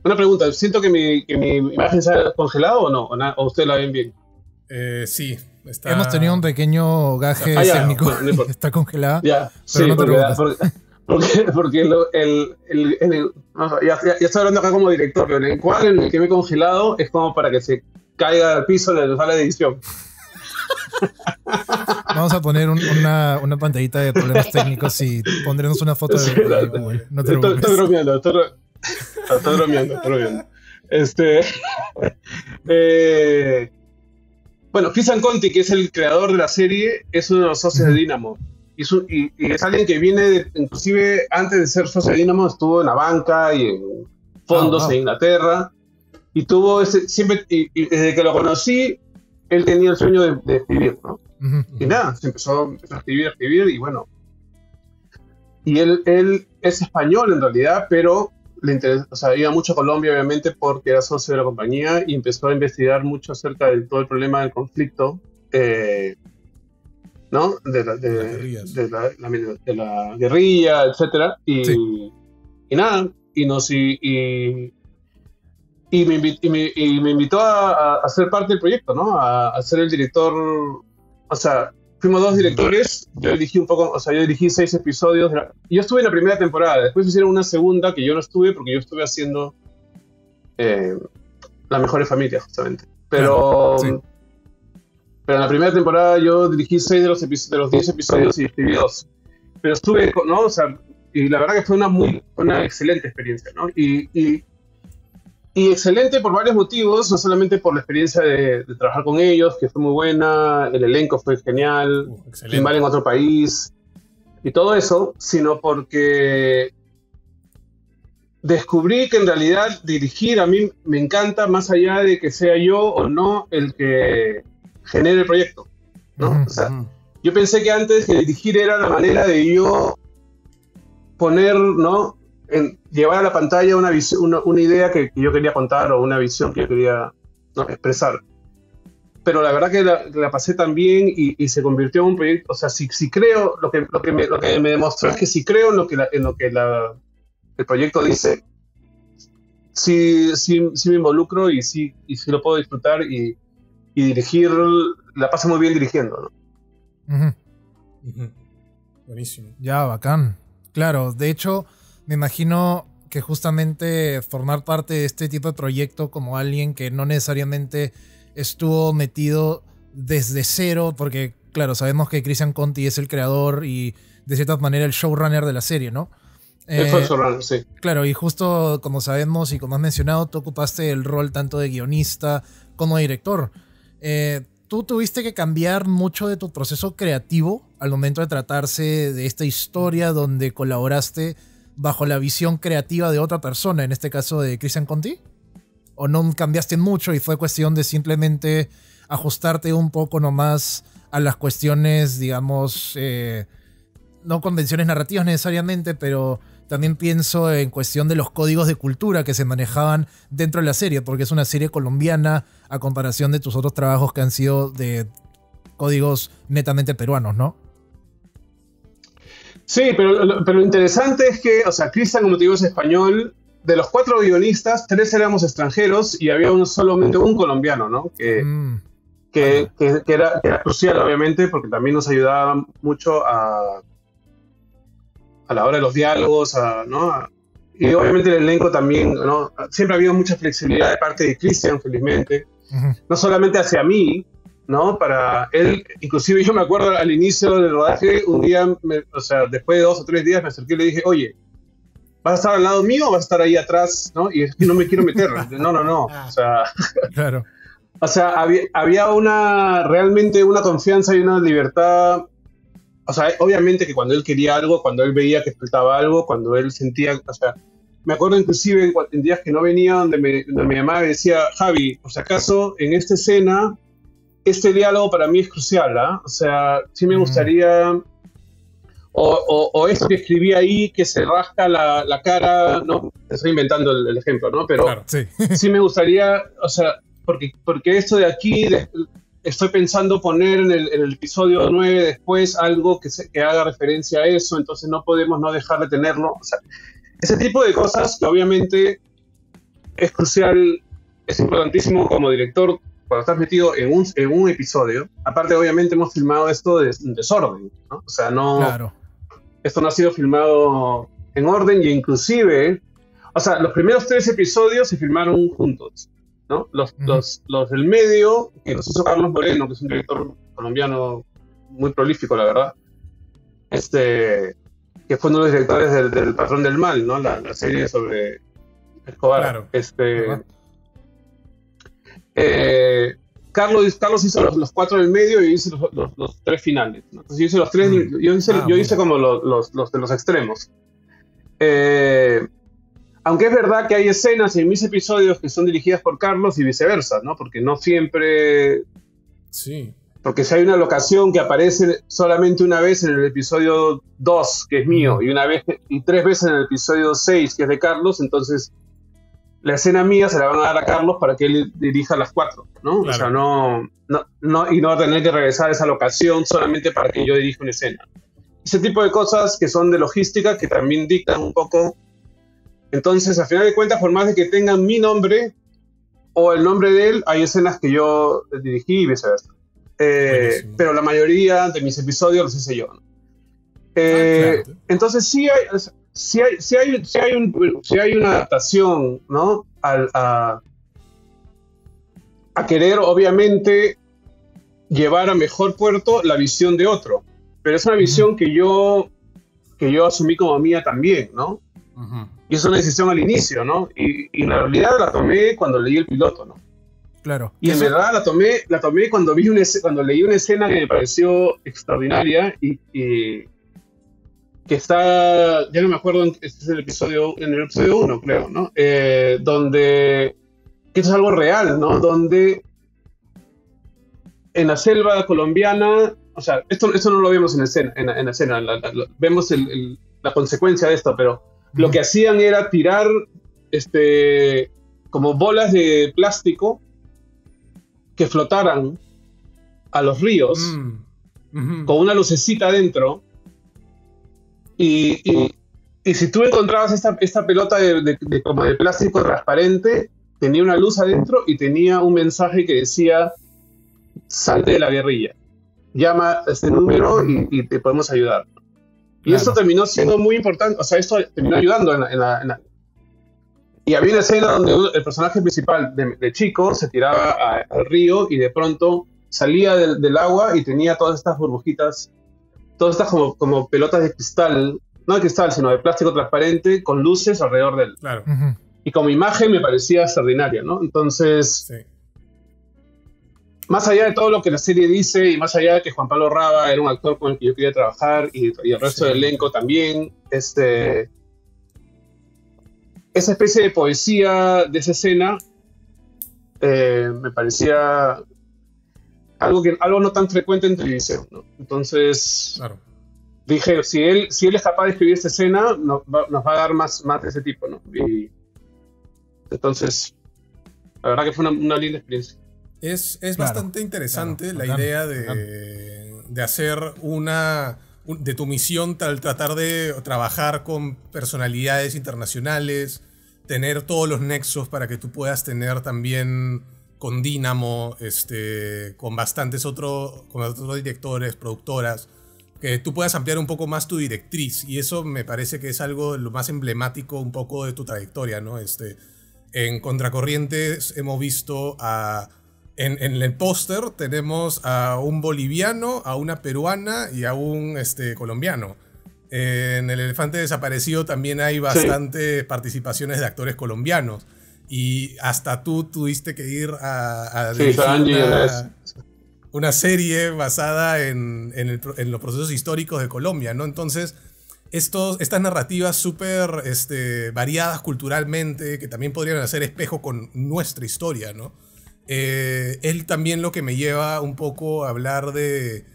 una pregunta, ¿siento que mi imagen se ha congelado o no? ¿O ustedes la ven bien?
Sí. Está...
Hemos tenido un pequeño gaje técnico. No está congelada.
Ya,
pero
sí,
no te preocupes.
porque ya estoy hablando acá como director, pero el encuadre en el que me he congelado es como para que se caiga al piso de la sala de edición.
Vamos a poner una pantallita de problemas técnicos y pondremos una foto de Google. No te preocupes.
Estoy bromeando. Bueno, Cristian Conti, que es el creador de la serie, es uno de los socios de Dynamo. Y es alguien que viene, inclusive antes de ser socio de Dynamo, estuvo en la banca y en fondos en Inglaterra. Y tuvo siempre, y desde que lo conocí, él tenía el sueño de escribir, ¿no? Y nada, se empezó a escribir, y bueno. Y él es español en realidad, pero le interesa, o sea, iba mucho a Colombia, obviamente, porque era socio de la compañía y empezó a investigar mucho acerca de todo el problema del conflicto, ¿no? De la guerrilla, etcétera. Y nada, y me invitó a ser parte del proyecto, ¿no? A ser el director. O sea, fuimos 2 directores. Yo dirigí 6 episodios. Yo estuve en la primera temporada. Después hicieron una segunda que yo no estuve porque yo estuve haciendo Las Mejores Familias, justamente. Pero en la primera temporada yo dirigí 6 de los 10 episodios y escribí 2. Pero estuve, ¿no? O sea, y la verdad que fue una excelente experiencia, ¿no? Y excelente por varios motivos, no solamente por la experiencia de trabajar con ellos, que fue muy buena, el elenco fue genial, filmar en otro país y todo eso, sino porque descubrí que en realidad dirigir a mí me encanta más allá de que sea yo o no el que genere el proyecto, ¿no? O sea, yo pensé que antes que dirigir era la manera de yo poner, ¿no? Llevar a la pantalla una idea que yo quería contar o una visión que yo quería, ¿no? expresar. Pero la verdad que la pasé tan bien y se convirtió en un proyecto. O sea, si creo, lo que me demostró es que si creo en lo que el proyecto dice, sí me involucro y sí lo puedo disfrutar y dirigir, la paso muy bien dirigiendo, ¿no?
Buenísimo.
Ya, bacán. Claro, de hecho, me imagino que justamente formar parte de este tipo de proyecto como alguien que no necesariamente estuvo metido desde cero, porque claro, sabemos que Christian Conti es el creador y de cierta manera el showrunner de la serie, ¿no?
Él fue el showrunner, sí.
Claro, y justo como sabemos y como has mencionado, tú ocupaste el rol tanto de guionista como de director. ¿Tú tuviste que cambiar mucho de tu proceso creativo al momento de tratarse de esta historia donde colaboraste bajo la visión creativa de otra persona, en este caso de Christian Conti? ¿O no cambiaste mucho y fue cuestión de simplemente ajustarte un poco nomás a las cuestiones, digamos, no convenciones narrativas necesariamente, pero también pienso en cuestión de los códigos de cultura que se manejaban dentro de la serie, porque es una serie colombiana a comparación de tus otros trabajos que han sido de códigos netamente peruanos, ¿no?
Sí, pero lo interesante es que, o sea, Christian, como te digo, es español. De los 4 guionistas, 3 éramos extranjeros y había solamente un colombiano, ¿no? Que era crucial, obviamente, porque también nos ayudaba mucho a la hora de los diálogos, ¿no? Y obviamente el elenco también, ¿no? Siempre ha habido mucha flexibilidad de parte de Christian, felizmente. No solamente hacia mí, ¿no? Para él, inclusive yo me acuerdo al inicio del rodaje, un día, o sea, después de 2 o 3 días me acerqué y le dije, oye, ¿vas a estar al lado mío o vas a estar ahí atrás? ¿No? Y es que no me quiero meter. No. O sea,
claro.
O sea, había realmente una confianza y una libertad. O sea, obviamente que cuando él quería algo, cuando él veía que faltaba algo, cuando él sentía, o sea, me acuerdo inclusive en días que no venía, donde me llamaba y decía, Javi, por si acaso, en esta escena, este diálogo para mí es crucial, ¿ah? O sea, sí me gustaría, o esto que escribí ahí, que se rasca la cara, ¿no? Estoy inventando el ejemplo, ¿no? Pero
claro, sí.
Sí me gustaría, o sea, porque esto de aquí... Estoy pensando poner en el episodio 9 después algo que haga referencia a eso, entonces no podemos no dejar de tenerlo. O sea, ese tipo de cosas que obviamente es crucial, es importantísimo como director cuando estás metido en un episodio. Aparte, obviamente hemos filmado esto en desorden, ¿no? O sea,
claro.
Esto no ha sido filmado en orden y inclusive, o sea, los primeros 3 episodios se filmaron juntos, ¿no? Los del medio, que nos hizo Carlos Moreno, que es un director colombiano muy prolífico, la verdad, que fue uno de los directores del Patrón del Mal, ¿no? La serie sobre Escobar.
Claro.
Carlos hizo los 4 del medio y yo hice los 3 finales, ¿no? Entonces yo hice los 3, yo hice como los de los extremos. Aunque es verdad que hay escenas en mis episodios que son dirigidas por Carlos y viceversa, ¿no? Porque no siempre...
Sí.
Porque si hay una locación que aparece solamente una vez en el episodio 2, que es mío, y 3 veces en el episodio 6, que es de Carlos, entonces la escena mía se la van a dar a Carlos para que él dirija las 4, ¿no? Claro. O sea, y no va a tener que regresar a esa locación solamente para que yo dirija una escena. Ese tipo de cosas que son de logística que también dictan un poco. Entonces, al final de cuentas, por más de que tengan mi nombre o el nombre de él, hay escenas que yo dirigí y viceversa. Pero la mayoría de mis episodios los hice yo, ¿no? Claro. Entonces, sí hay una adaptación, ¿no? A querer, obviamente, llevar a mejor puerto la visión de otro. Pero es una visión que yo asumí como mía también, ¿no? Y es una decisión al inicio, ¿no? Y en realidad la tomé cuando leí el piloto, ¿no?
Claro.
Y en verdad la tomé cuando leí una escena que me pareció extraordinaria y que está, ya no me acuerdo, este es en el episodio 1, creo, ¿no? Donde, que esto es algo real, ¿no? Donde en la selva colombiana, o sea, esto no lo vemos en escena, vemos la consecuencia de esto, pero lo que hacían era tirar como bolas de plástico que flotaran a los ríos con una lucecita adentro y si tú encontrabas esta pelota como de plástico transparente, tenía una luz adentro y tenía un mensaje que decía: salte de la guerrilla, llama a este número y te podemos ayudar. Y esto terminó siendo muy importante, o sea, esto terminó ayudando Y había una escena donde el personaje principal de chico se tiraba al río y de pronto salía del agua y tenía todas estas burbujitas, todas estas como pelotas de cristal, no de cristal, sino de plástico transparente con luces alrededor de él.
Claro.
Y como imagen me parecía extraordinaria, ¿no? Entonces,
Sí.
más allá de todo lo que la serie dice y más allá de que Juan Pablo Raba era un actor con el que yo quería trabajar y el resto del elenco también, esa especie de poesía de esa escena me parecía algo no tan frecuente en televisión, ¿no? Entonces
Claro.
dije, si él es capaz de escribir esta escena, nos va a dar más de ese tipo, ¿no? Y entonces, la verdad que fue una linda experiencia.
Es
Claro,
bastante interesante
claro,
la
bacán,
idea
bacán.
de hacer de tu misión tratar de trabajar con personalidades internacionales, tener todos los nexos para que tú puedas tener también con Dynamo, con con otros directores, productoras, que tú puedas ampliar un poco más tu directriz. Y eso me parece que es algo de lo más emblemático un poco de tu trayectoria, ¿no? En Contracorrientes hemos visto en el póster tenemos a un boliviano, a una peruana y a un colombiano. En El Elefante Desaparecido también hay bastante participaciones de actores colombianos. Y hasta tú tuviste que ir a dirigir una serie basada en los procesos históricos de Colombia, ¿no? Entonces, estas narrativas súper variadas culturalmente, que también podrían hacer espejo con nuestra historia, ¿no? Él también lo que me lleva un poco a hablar de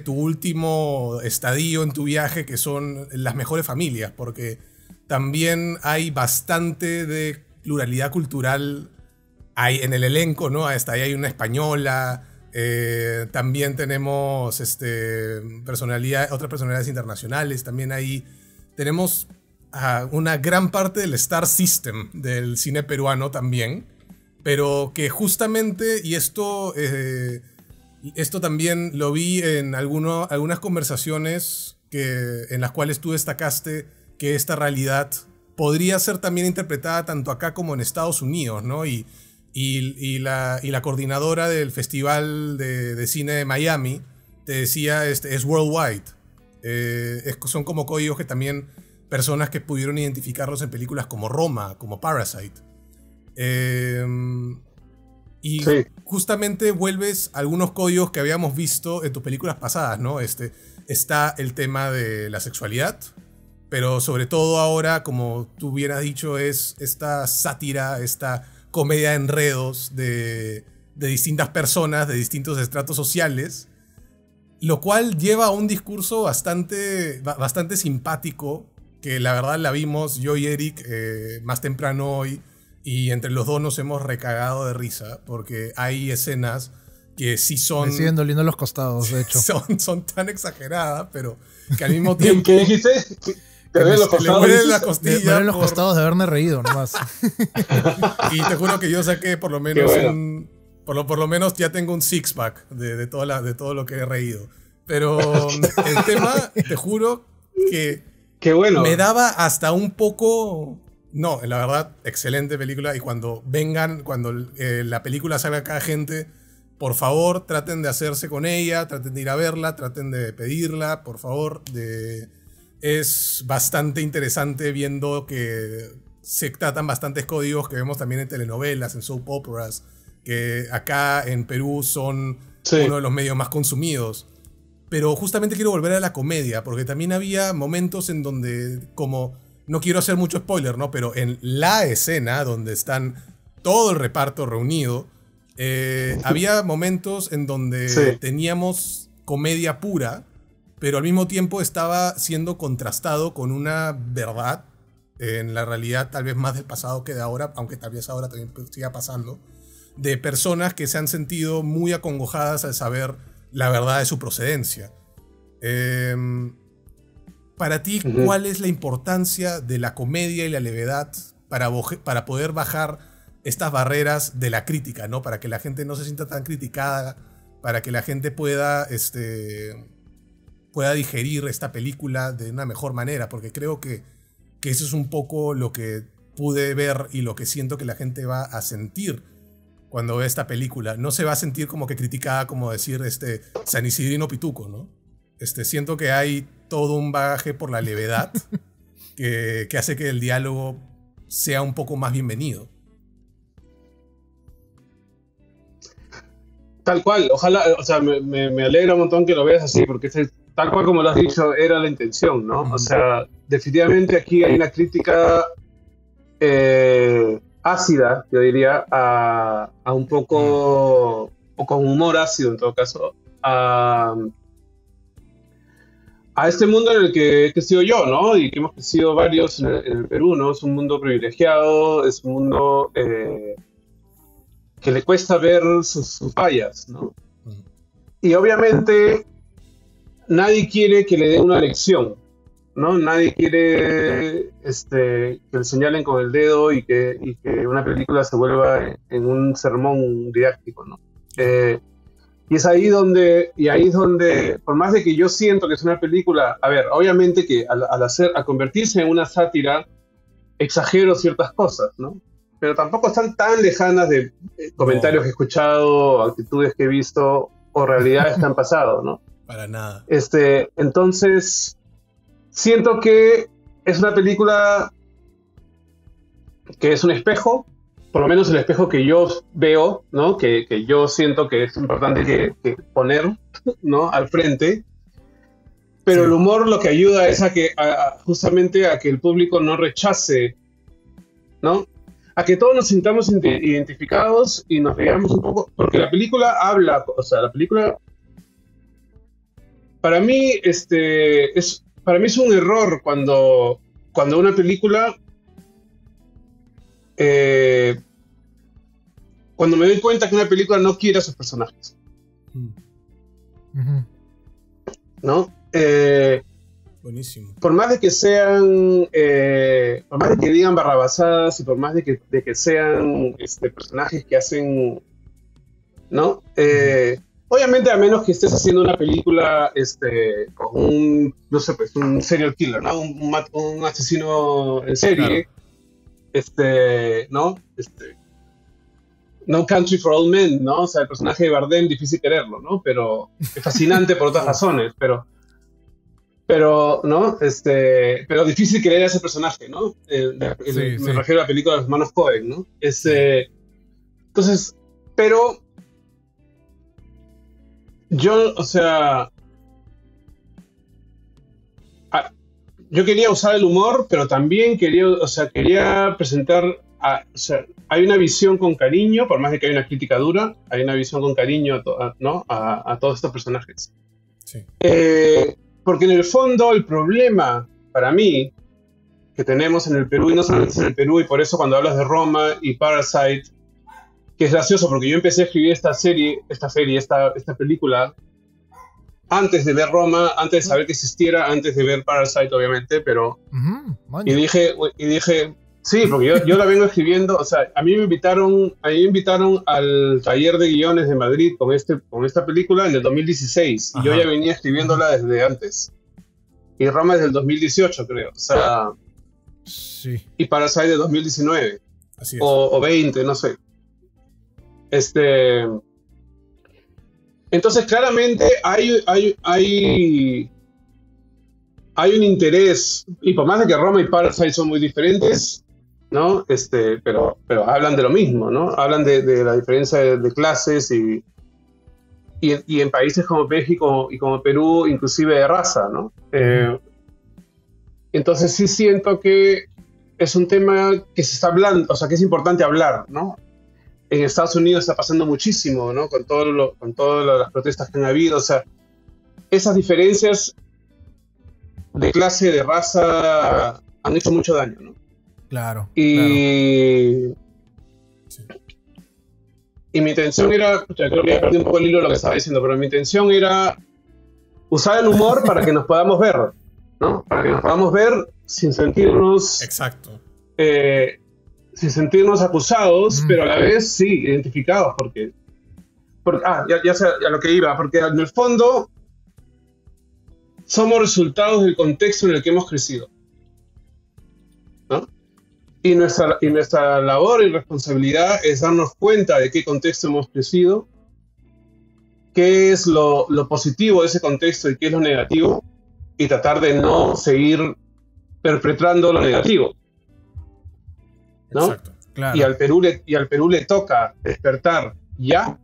tu último estadio en tu viaje, que son las mejores familias, porque también hay bastante de pluralidad cultural en el elenco, ¿no? Hasta ahí hay una española, también tenemos otras personalidades internacionales, también ahí tenemos una gran parte del Star System del cine peruano también, pero que justamente, y esto también lo vi en algunas conversaciones en las cuales tú destacaste que esta realidad podría ser también interpretada tanto acá como en Estados Unidos, ¿no? Y la coordinadora del Festival de Cine de Miami te decía, es worldwide. Son como códigos que también personas que pudieron identificarlos en películas como Roma, como Parasite. Y justamente vuelves a algunos códigos que habíamos visto en tus películas pasadas, ¿no? Está el tema de la sexualidad, pero sobre todo ahora, como tú hubieras dicho, es esta sátira, esta comedia de enredos de distintas personas, de distintos estratos sociales, lo cual lleva a un discurso bastante simpático, que la verdad la vimos yo y Eric más temprano hoy, y entre los dos nos hemos recagado de risa, porque hay escenas que sí son...
Me siguen doliendo los costados, de hecho.
Son tan exageradas, pero que al mismo tiempo...
¿Qué dijiste? ¿Te duelen los costados?
Le duelen la costilla.
Me duelen los costados de haberme reído nomás.
Y te juro que yo saqué por lo menos por lo menos ya tengo un six-pack de todo lo que he reído. Pero el tema, te juro que
Qué bueno.
me daba hasta un poco... No, la verdad, excelente película. Y cuando la película salga acá, gente, por favor, traten de hacerse con ella, traten de ir a verla, traten de pedirla, por favor. Es bastante interesante viendo que se tratan bastantes códigos que vemos también en telenovelas, en soap operas, que acá en Perú son uno de los medios más consumidos. Pero justamente quiero volver a la comedia, porque también había momentos en donde, como, no quiero hacer mucho spoiler, ¿no? Pero en la escena donde están todo el reparto reunido, había momentos en donde teníamos comedia pura, pero al mismo tiempo estaba siendo contrastado con una verdad, en la realidad tal vez más del pasado que de ahora, aunque tal vez ahora también siga pasando, de personas que se han sentido muy acongojadas al saber la verdad de su procedencia. Para ti, ¿cuál es la importancia de la comedia y la levedad para poder bajar estas barreras de la crítica, ¿no? Para que la gente no se sienta tan criticada, para que la gente pueda digerir esta película de una mejor manera, porque creo que eso es un poco lo que pude ver y lo que siento que la gente va a sentir cuando ve esta película. No se va a sentir como que criticada, como decir San Isidrino Pituco, ¿no? Siento que hay todo un bagaje por la levedad que hace que el diálogo sea un poco más bienvenido.
Tal cual, ojalá, o sea, me alegra un montón que lo veas así, porque tal cual como lo has dicho, era la intención, ¿no? O sea, definitivamente aquí hay una crítica ácida, yo diría, a un poco, o con humor ácido en todo caso, a este mundo en el que he crecido yo, ¿no? Y que hemos crecido varios en el Perú, ¿no? Es un mundo privilegiado, es un mundo que le cuesta ver sus fallas, ¿no? Y obviamente nadie quiere que le den una lección, ¿no? Nadie quiere que le señalen con el dedo y que una película se vuelva en un sermón didáctico, ¿no? Y es ahí donde, por más de que yo siento que es una película, a ver, obviamente que al convertirse en una sátira, exagero ciertas cosas, ¿no? Pero tampoco están tan lejanas de comentarios que he escuchado, actitudes que he visto, o realidades que han pasado, ¿no?
Para nada.
Entonces, siento que es una película que es un espejo, por lo menos el espejo que yo veo, ¿no? Que yo siento que es importante que poner, ¿no? Al frente. Pero el humor lo que ayuda es justamente a que el público no rechace, ¿no? A que todos nos sintamos identificados y nos veamos un poco, porque la película habla, o sea, la película, para mí, es un error cuando una película, cuando me doy cuenta que una película no quiere a sus personajes, ¿no?
Buenísimo.
Por más de que sean, por más de que digan barrabasadas y por más de que sean personajes que hacen, ¿no? Obviamente a menos que estés haciendo una película con un, no sé, pues un serial killer, ¿no? Un asesino en serie, claro. ¿No? No Country for Old Men, ¿no? O sea, el personaje de Bardem, difícil quererlo, ¿no? Pero es fascinante por otras razones, pero ¿no? Pero difícil querer a ese personaje, ¿no? Me refiero a la película de los hermanos Coen, ¿no? Entonces, pero yo, o sea, yo quería usar el humor, pero también quería presentar, o sea, hay una visión con cariño, por más de que hay una crítica dura, hay una visión con cariño, ¿no? A todos estos personajes.
Sí.
Porque en el fondo el problema, para mí, que tenemos en el Perú, y no solamente en el Perú, y por eso cuando hablas de Roma y Parasite, que es gracioso, porque yo empecé a escribir esta película, antes de ver Roma, antes de saber que existiera, antes de ver Parasite, obviamente, pero... y dije, sí, porque yo la vengo escribiendo, o sea, a mí me invitaron al taller de guiones de Madrid con esta película en el 2016, y yo ya venía escribiéndola desde antes. Y Roma desde el 2018, creo, o sea...
Sí.
Y Parasite de 2019.
Así es.
O 20, no sé. Entonces, claramente hay un interés, y por más de que Roma y Parasite son muy diferentes, ¿no? Pero hablan de lo mismo, ¿no? Hablan de la diferencia de clases y en países como México y como Perú, inclusive de raza, ¿no? Entonces sí siento que es un tema que se está hablando, o sea, que es importante hablar, ¿no? En Estados Unidos está pasando muchísimo, ¿no? Con todas las protestas que han habido, o sea, esas diferencias de clase, de raza, han hecho mucho daño, ¿no?
Claro.
Y mi intención era, creo que ya perdí un poco el hilo de lo que estaba diciendo, pero mi intención era usar el humor para que nos podamos ver, ¿no? Para que nos podamos ver sin sentirnos...
Exacto.
Sin sentirnos acusados, pero a la vez sí, identificados, porque ya sé a lo que iba, porque en el fondo somos resultados del contexto en el que hemos crecido, ¿no? Y nuestra labor y responsabilidad es darnos cuenta de qué contexto hemos crecido, qué es lo positivo de ese contexto y qué es lo negativo, y tratar de no seguir perpetrando lo negativo, ¿no?
Exacto.
Claro.
Y al Perú le toca despertar ya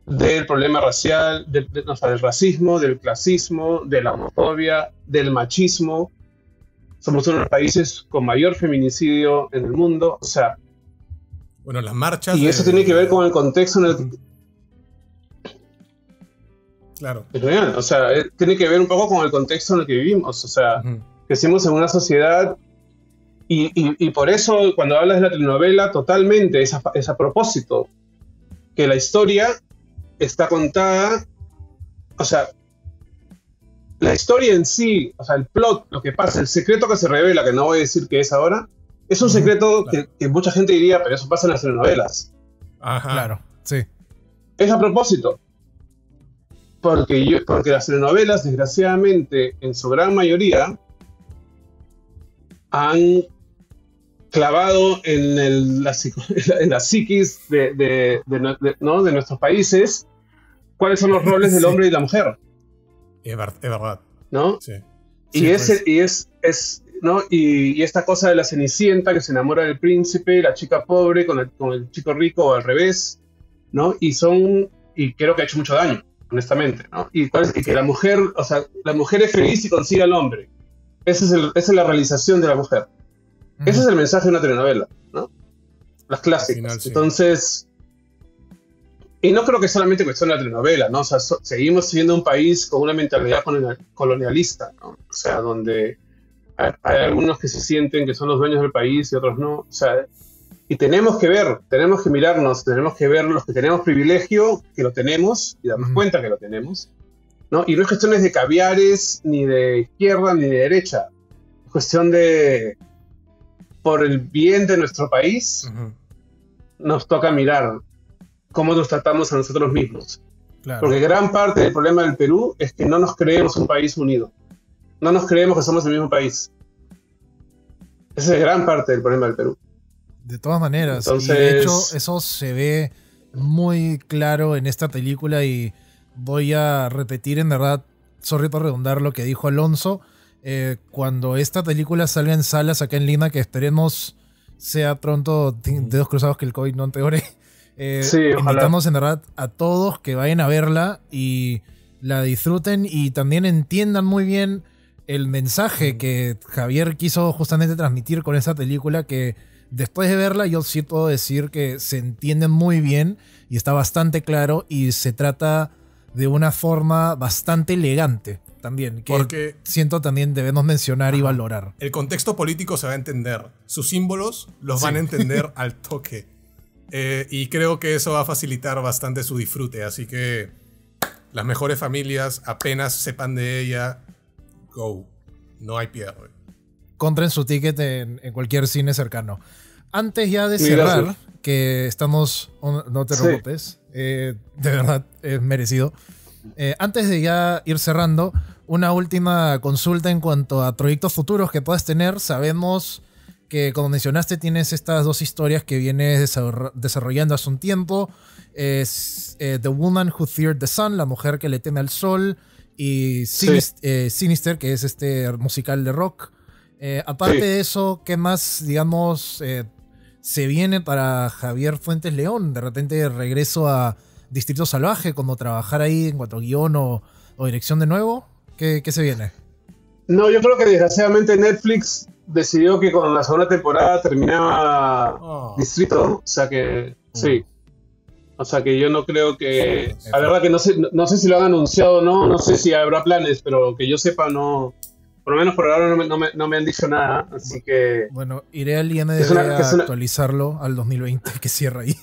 del problema racial, o sea, del racismo, del clasismo, de la homofobia, del machismo. Somos uno de los países con mayor feminicidio en el mundo, o sea,
Bueno, las marchas.
y eso tiene que ver con el contexto en el que...
Claro.
O sea, tiene que ver un poco con el contexto en el que vivimos, o sea,
Ujú.
crecimos en una sociedad y por eso cuando hablas de la telenovela totalmente es a propósito, que la historia está contada, o sea, la historia en sí, o sea, el plot, lo que pasa, el secreto que se revela, que no voy a decir qué es ahora, es un secreto
Claro.
que mucha gente diría, pero eso pasa en las telenovelas.
Ajá.
Claro, sí.
Es a propósito. Porque las telenovelas, desgraciadamente, en su gran mayoría, han clavado en la psiquis ¿no? de nuestros países cuáles son los roles del
Sí.
hombre y la mujer,
Es verdad.
¿no?
Sí.
Y ¿no? Y esta cosa de la cenicienta que se enamora del príncipe, la chica pobre con el chico rico o al revés, ¿no? Y creo que ha hecho mucho daño, honestamente, ¿no? Y que la mujer, o sea, la mujer es feliz y consigue al hombre. Esa es la realización de la mujer. Ese es el mensaje de una telenovela, ¿no? Las clásicas.
Al final, sí.
Entonces, y no creo que solamente cuestión de la telenovela, ¿no? O sea, seguimos siendo un país con una mentalidad colonialista, ¿no? O sea, donde hay algunos que se sienten que son los dueños del país y otros no. O sea, y tenemos que mirarnos, tenemos que ver los que tenemos privilegio, que lo tenemos, y darnos cuenta que lo tenemos, ¿no? Y no es cuestión de caviares, ni de izquierda, ni de derecha. Es cuestión de, por el bien de nuestro país,
Ujú.
nos toca mirar cómo nos tratamos a nosotros mismos.
Claro.
Porque gran parte del problema del Perú es que no nos creemos un país unido. No nos creemos que somos el mismo país. Esa es gran parte del problema del Perú.
De todas maneras.
Entonces,
y de hecho, eso se ve muy claro en esta película y voy a repetir en verdad, sorry por redundar lo que dijo Alonso, cuando esta película salga en salas acá en Lima, que esperemos sea pronto, dedos cruzados que el COVID no empeore.
Sí, ojalá.
Invitamos en verdad a todos que vayan a verla y la disfruten y también entiendan muy bien el mensaje que Javier quiso justamente transmitir con esa película, que después de verla yo sí puedo decir que se entiende muy bien y está bastante claro y se trata de una forma bastante elegante también, que
Porque
siento también debemos mencionar y valorar.
el contexto político se va a entender. Sus símbolos los van a entender al toque. Y creo que eso va a facilitar bastante su disfrute. Así que las mejores familias, apenas sepan de ella, go. No hay pierde.
Compren su ticket en cualquier cine cercano. Antes ya de
Sí,
cerrar,
gracias.
que estamos... No te
Sí.
preocupes, de verdad es merecido. Antes de ya ir cerrando, una última consulta en cuanto a proyectos futuros que puedas tener. Sabemos que, como mencionaste, tienes estas dos historias que vienes desarrollando hace un tiempo. Es The Woman Who Feared the Sun, la mujer que le teme al sol, y Sinister, que es este musical de rock. Aparte
Sí.
de eso, ¿qué más, digamos, se viene para Javier Fuentes León? De repente regreso a Distrito Salvaje, como trabajar ahí en cuanto a guión o dirección de nuevo. ¿Qué se viene?
No, yo creo que desgraciadamente Netflix decidió que con la segunda temporada terminaba
Oh.
Distrito, o sea que sí. O sea que yo no creo que... La verdad que no sé si lo han anunciado o no sé si habrá planes, pero que yo sepa no... Por lo menos por ahora no me han dicho nada, así que...
Bueno, iré al IMDb
Es una-
a
es una-
actualizarlo al 2020, que cierra ahí.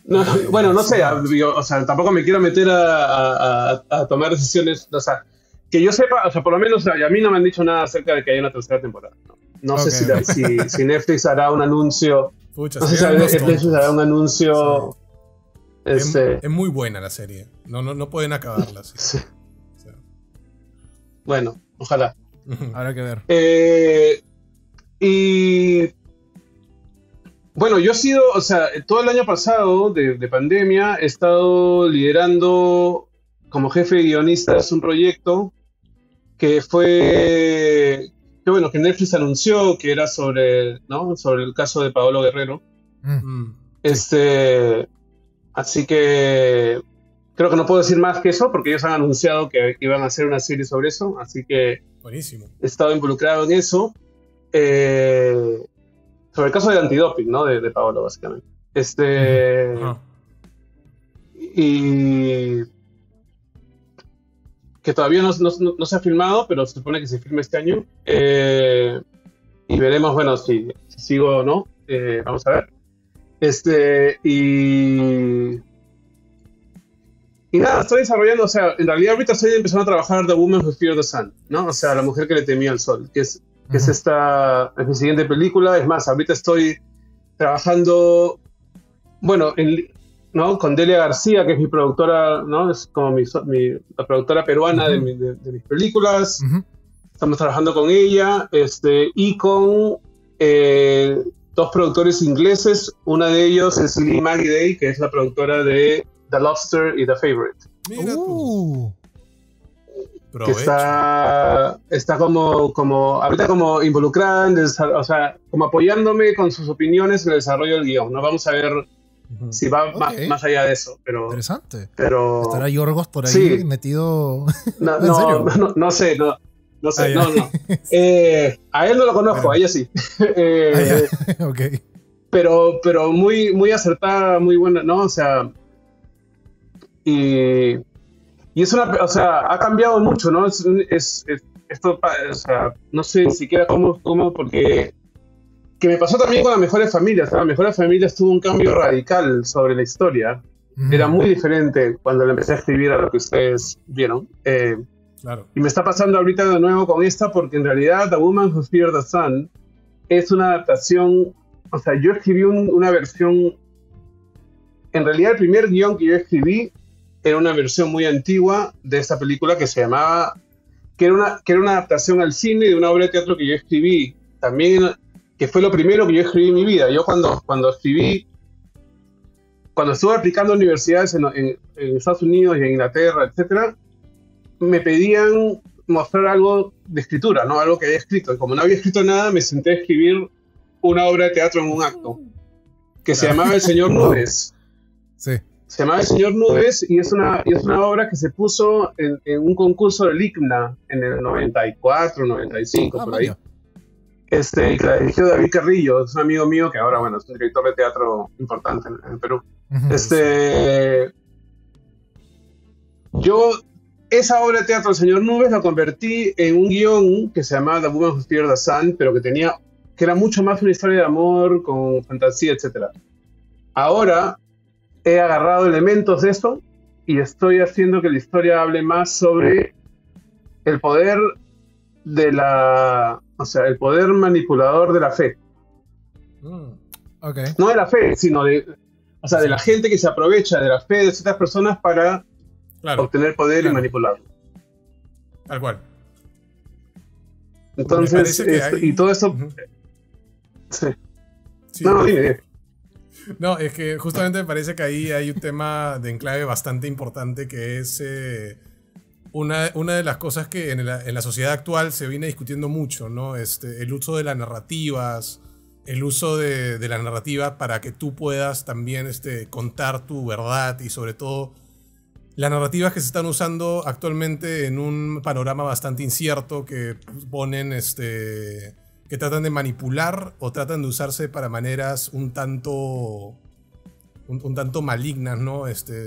No, bueno, no sé, o sea, tampoco me quiero meter a tomar decisiones, o sea, que yo sepa, o sea, por lo menos a mí no me han dicho nada acerca de que haya una tercera temporada. No sé
Ok.
si Netflix hará un anuncio,
Pucha,
no sé si
serían unos
Netflix
tontos.
hará un anuncio,
Es muy buena la serie. No pueden acabarla así.
sí.
O sea.
Bueno, ojalá.
Habrá que ver.
Y bueno, yo he sido, o sea, todo el año pasado de pandemia he estado liderando como jefe de guionistas un proyecto que fue, que bueno, que Netflix anunció que era sobre, ¿no? Sobre el caso de Paolo Guerrero.
Mm.
Así que creo que no puedo decir más que eso porque ellos han anunciado que iban a hacer una serie sobre eso, así que
Buenísimo.
he estado involucrado en eso. Sobre el caso de antidoping, ¿no? De Paolo, básicamente.
Ajá.
Y que todavía no se ha filmado, pero se supone que se filma este año. Y veremos, bueno, si sigo o no. Vamos a ver. Y nada, estoy desarrollando, o sea, en realidad ahorita estoy empezando a trabajar The Woman Who Feared the Sun, ¿no? O sea, la mujer que le temía al sol, que es esta, es mi siguiente película. Es más, ahorita estoy trabajando, bueno, ¿no? Con Delia García, que es mi productora, ¿no? Es como la productora peruana de mis películas. Estamos trabajando con ella, y con dos productores ingleses. Una de ellos es Lee Magiday, que es la productora de The Lobster y The Favorite.
Mira tú.
Que está como ahorita como involucrada o sea, como apoyándome con sus opiniones en el desarrollo del guión. No vamos a ver si va más allá de eso, pero
interesante.
Pero
estará Yorgos por ahí metido.
No sé. A él no lo conozco, a ella sí.
Okay.
Pero muy acertada, muy buena, ¿no? O sea, y es o sea, ha cambiado mucho, ¿no? Esto, o sea, no sé siquiera cómo, porque que me pasó también con Las Mejores Familias, ¿no? Las Mejores Familias tuvo un cambio radical sobre la historia. Era muy diferente cuando le empecé a escribir a lo que ustedes vieron.
Claro.
Y me está pasando ahorita de nuevo con esta, porque en realidad The Woman Who Feared the Sun es una adaptación. O sea, yo escribí una versión. En realidad, el primer guión que yo escribí era una versión muy antigua de esta película que se llamaba. Que era una adaptación al cine de una obra de teatro que yo escribí. También, que fue lo primero que yo escribí en mi vida. Yo cuando escribí. Cuando estuve aplicando a universidades en Estados Unidos y en Inglaterra, etcétera, me pedían mostrar algo de escritura, ¿no? Algo que había escrito. Y como no había escrito nada, me senté a escribir una obra de teatro en un acto que se llamaba El Señor Nubes.
Sí.
Se llamaba El Señor Nubes y es una obra que se puso en un concurso del ICMNA en el 94, 95, por ahí. Que la dirigió David Carrillo, es un amigo mío que ahora, bueno, es un director de teatro importante en Perú. Yo esa obra de teatro, El Señor Nubes, la convertí en un guión que se llamaba The Woman Who Feared the Sun, pero que era mucho más una historia de amor, con fantasía, etc. Ahora he agarrado elementos de esto y estoy haciendo que la historia hable más sobre el poder el poder manipulador de la fe.
Okay.
No de la fe, sino de la gente que se aprovecha de la fe de ciertas personas para obtener poder y manipularlo.
Tal cual.
Entonces, y todo esto... Sí. No, dime.
No, es que justamente me parece que ahí hay un tema de enclave bastante importante, que es una de las cosas que en la sociedad actual se viene discutiendo mucho, ¿no? El uso de las narrativas, el uso de la narrativa para que tú puedas también contar tu verdad, y sobre todo las narrativas que se están usando actualmente en un panorama bastante incierto, que ponen que tratan de manipular o tratan de usarse para maneras un tanto malignas, ¿no?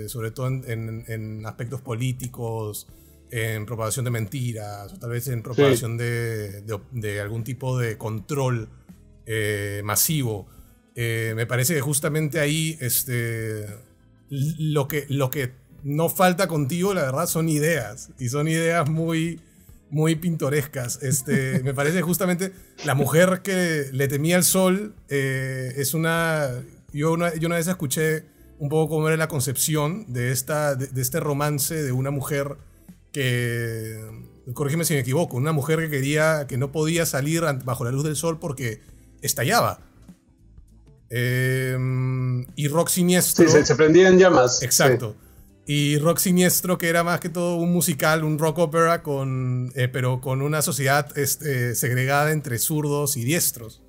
Sobre todo en aspectos políticos, en propagación de mentiras, o tal vez en propagación de algún tipo de control masivo. Me parece que justamente ahí lo que no falta contigo, la verdad, son ideas, y son ideas muy pintorescas. Me parece que justamente la mujer que le temía al sol es yo una vez escuché un poco cómo era la concepción de este romance de una mujer que corrígeme si me equivoco, una mujer que no podía salir bajo la luz del sol porque estallaba. Y Rock Siniestro...
Sí, se prendían llamas.
Exacto.
Sí.
Y Rock Siniestro, que era más que todo un musical, un rock opera, pero con una sociedad segregada entre zurdos y diestros.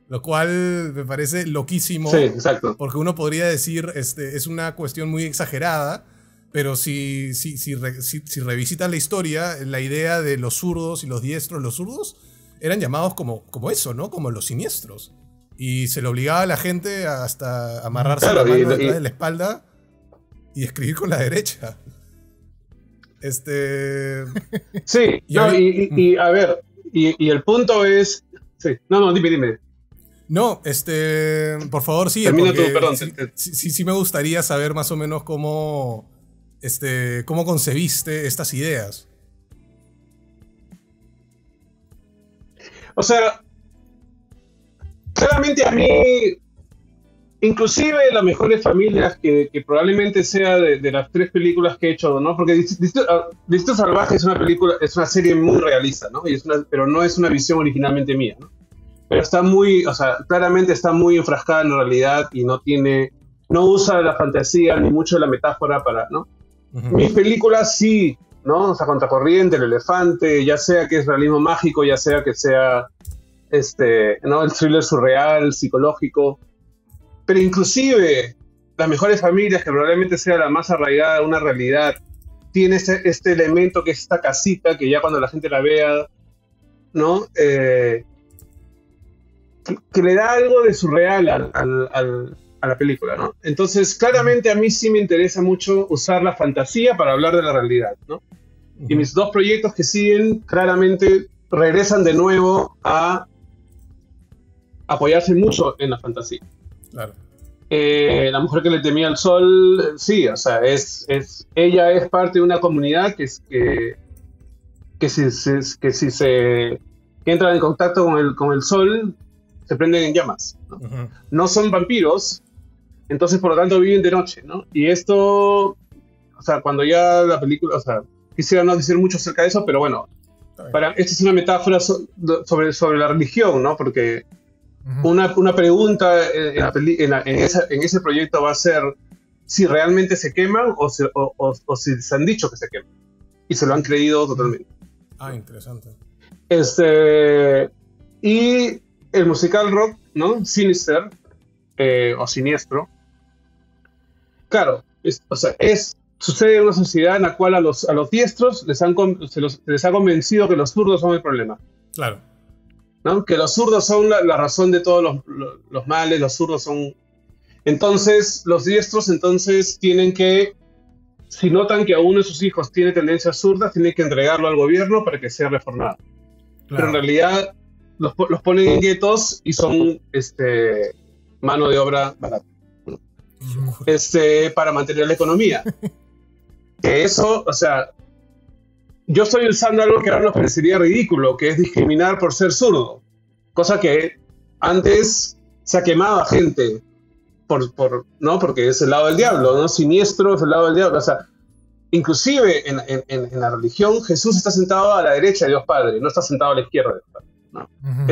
Lo cual me parece loquísimo.
Sí, exacto.
Porque uno podría decir, es una cuestión muy exagerada, pero si revisitas la historia, la idea de los zurdos y los diestros, los zurdos eran llamados como eso, ¿no? Como los siniestros. Y se le obligaba a la gente hasta amarrarse la mano detrás de la espalda y escribir con la derecha.
Sí, y a ver, y el punto es... Sí, no, dime.
No, por favor, sigue.
Termina tú, perdón.
Sí me gustaría saber más o menos cómo concebiste estas ideas.
O sea, claramente a mí, inclusive Las Mejores Familias, que probablemente sea de las 3 películas que he hecho, ¿no? Porque Distrito Salvaje es una serie muy realista, ¿no? Pero no es una visión originalmente mía, ¿no? Pero claramente está muy enfrascada en la realidad y no usa la fantasía ni mucho la metáfora ¿no? Uh-huh. Mis películas sí, ¿no? O sea, Contracorriente, El Elefante, ya sea que es realismo mágico, ya sea que sea, ¿no? El thriller surreal, psicológico. Pero inclusive Las Mejores Familias, que probablemente sea la más arraigada a una realidad, tiene este elemento que es esta casita, que ya cuando la gente la vea, ¿no? Que le da algo de surreal a la película, ¿no? Entonces, claramente a mí sí me interesa mucho usar la fantasía para hablar de la realidad, ¿no? Uh-huh. Y mis 2 proyectos que siguen, claramente regresan de nuevo a apoyarse mucho en la fantasía.
Claro.
La mujer que le temía al sol, sí, o sea, ella es parte de una comunidad que entra en contacto con el sol, se prenden en llamas, ¿no? Uh-huh. No son vampiros, entonces por lo tanto viven de noche, ¿no? Y esto, o sea, cuando ya la película, o sea, quisiera no decir mucho acerca de eso, pero bueno, esta es una metáfora sobre la religión, ¿no? Porque uh-huh. una pregunta en ese proyecto va a ser si realmente se queman o si se han dicho que se queman. Y se lo han creído totalmente.
Ah, interesante.
Y el musical rock, ¿no? Sinister, o Siniestro. Claro, sucede en una sociedad en la cual a los diestros les ha convencido que los zurdos son el problema.
Claro.
¿No? Que los zurdos son la razón de todos los males, los zurdos son... Entonces, los diestros tienen que, si notan que a uno de sus hijos tiene tendencias zurdas, tienen que entregarlo al gobierno para que sea reformado. Claro. Pero en realidad los ponen en guetos y son mano de obra barata, ¿no? Para mantener la economía. Que eso, o sea, yo estoy usando algo que ahora nos parecería ridículo, que es discriminar por ser zurdo, cosa que antes se ha quemado a gente ¿no? Porque es el lado del diablo, ¿no? Siniestro es el lado del diablo, o sea, inclusive en la religión Jesús está sentado a la derecha de Dios Padre, no está sentado a la izquierda de Dios Padre, ¿no? Uh-huh.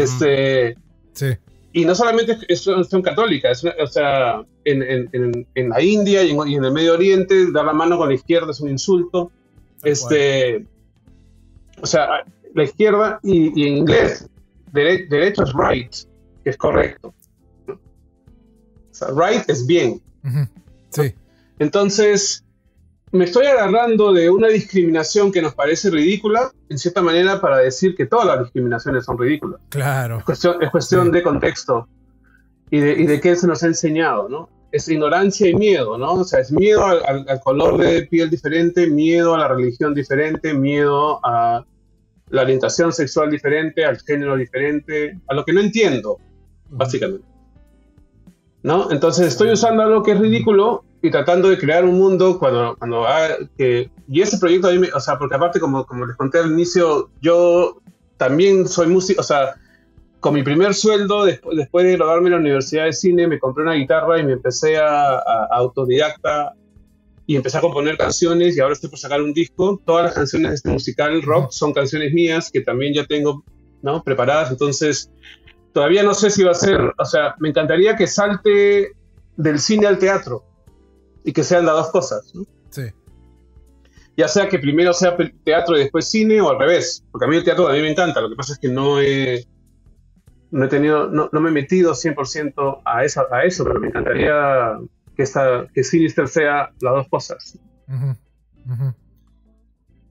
Sí. Y no solamente es cuestión católica, o sea, en la India y en el Medio Oriente, dar la mano con la izquierda es un insulto. O sea, la izquierda y en inglés, derecho es right, que es correcto. O sea, right es bien.
Uh-huh. Sí.
Entonces, me estoy agarrando de una discriminación que nos parece ridícula, en cierta manera, para decir que todas las discriminaciones son ridículas.
Claro.
Es cuestión de contexto y de qué se nos ha enseñado, ¿no? Es ignorancia y miedo, ¿no? O sea, es miedo al color de piel diferente, miedo a la religión diferente, miedo a la orientación sexual diferente, al género diferente, a lo que no entiendo, básicamente, ¿no? Entonces estoy usando algo que es ridículo y tratando de crear un mundo y ese proyecto a mí, o sea, porque aparte como les conté al inicio, yo también soy músico, o sea, con mi primer sueldo, después de graduarme en la Universidad de Cine, me compré una guitarra y me empecé a autodidacta y empecé a componer canciones y ahora estoy por sacar un disco. Todas las canciones de este musical rock son canciones mías que también ya tengo, ¿no?, preparadas. Entonces, todavía no sé si va a ser, o sea, me encantaría que salte del cine al teatro y que sean las dos cosas, ¿no?
Sí.
Ya sea que primero sea teatro y después cine o al revés, porque a mí el teatro a mí me encanta. Lo que pasa es que no me he metido 100% a eso, pero me encantaría que Sinister sea las dos cosas.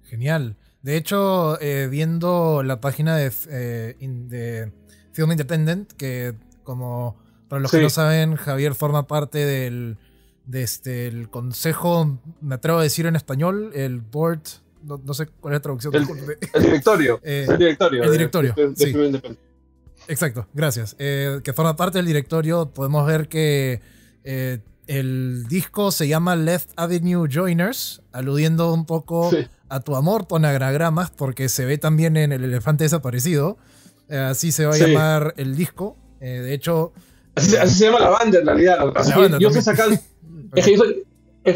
Genial. De hecho, viendo la página de Film Independent, que como para los que no saben, Javier forma parte del consejo, me atrevo a decir en español, el board, no sé cuál es la traducción.
El directorio. El directorio.
Sí. Film Independent. Exacto, gracias. Que forma parte del directorio. Podemos ver que el disco se llama Left Avenue Joiners, aludiendo un poco a tu amor por anagramas, porque se ve también en El Elefante Desaparecido. Así se va a llamar el disco. De hecho...
Así se llama la banda en realidad. Yo estoy sacando... Es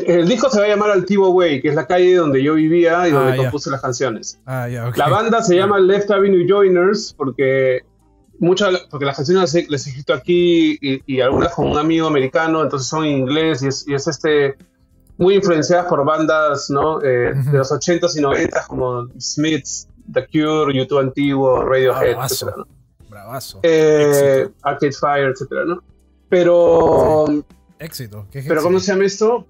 que el disco se va a llamar Altivo Way, que es la calle donde yo vivía y donde compuse las canciones.
Okay.
La banda se llama Left Avenue Joiners porque las canciones las he escrito aquí y algunas con un amigo americano, entonces son en inglés y es muy influenciadas por bandas, ¿no? De los 80s y 90s como Smiths, The Cure, U2 antiguo, Radiohead, etc., ¿no?
Bravazo.
Arcade Fire, etcétera, ¿no? Pero...
Sí. Éxito.
Pero ¿cómo se llama esto?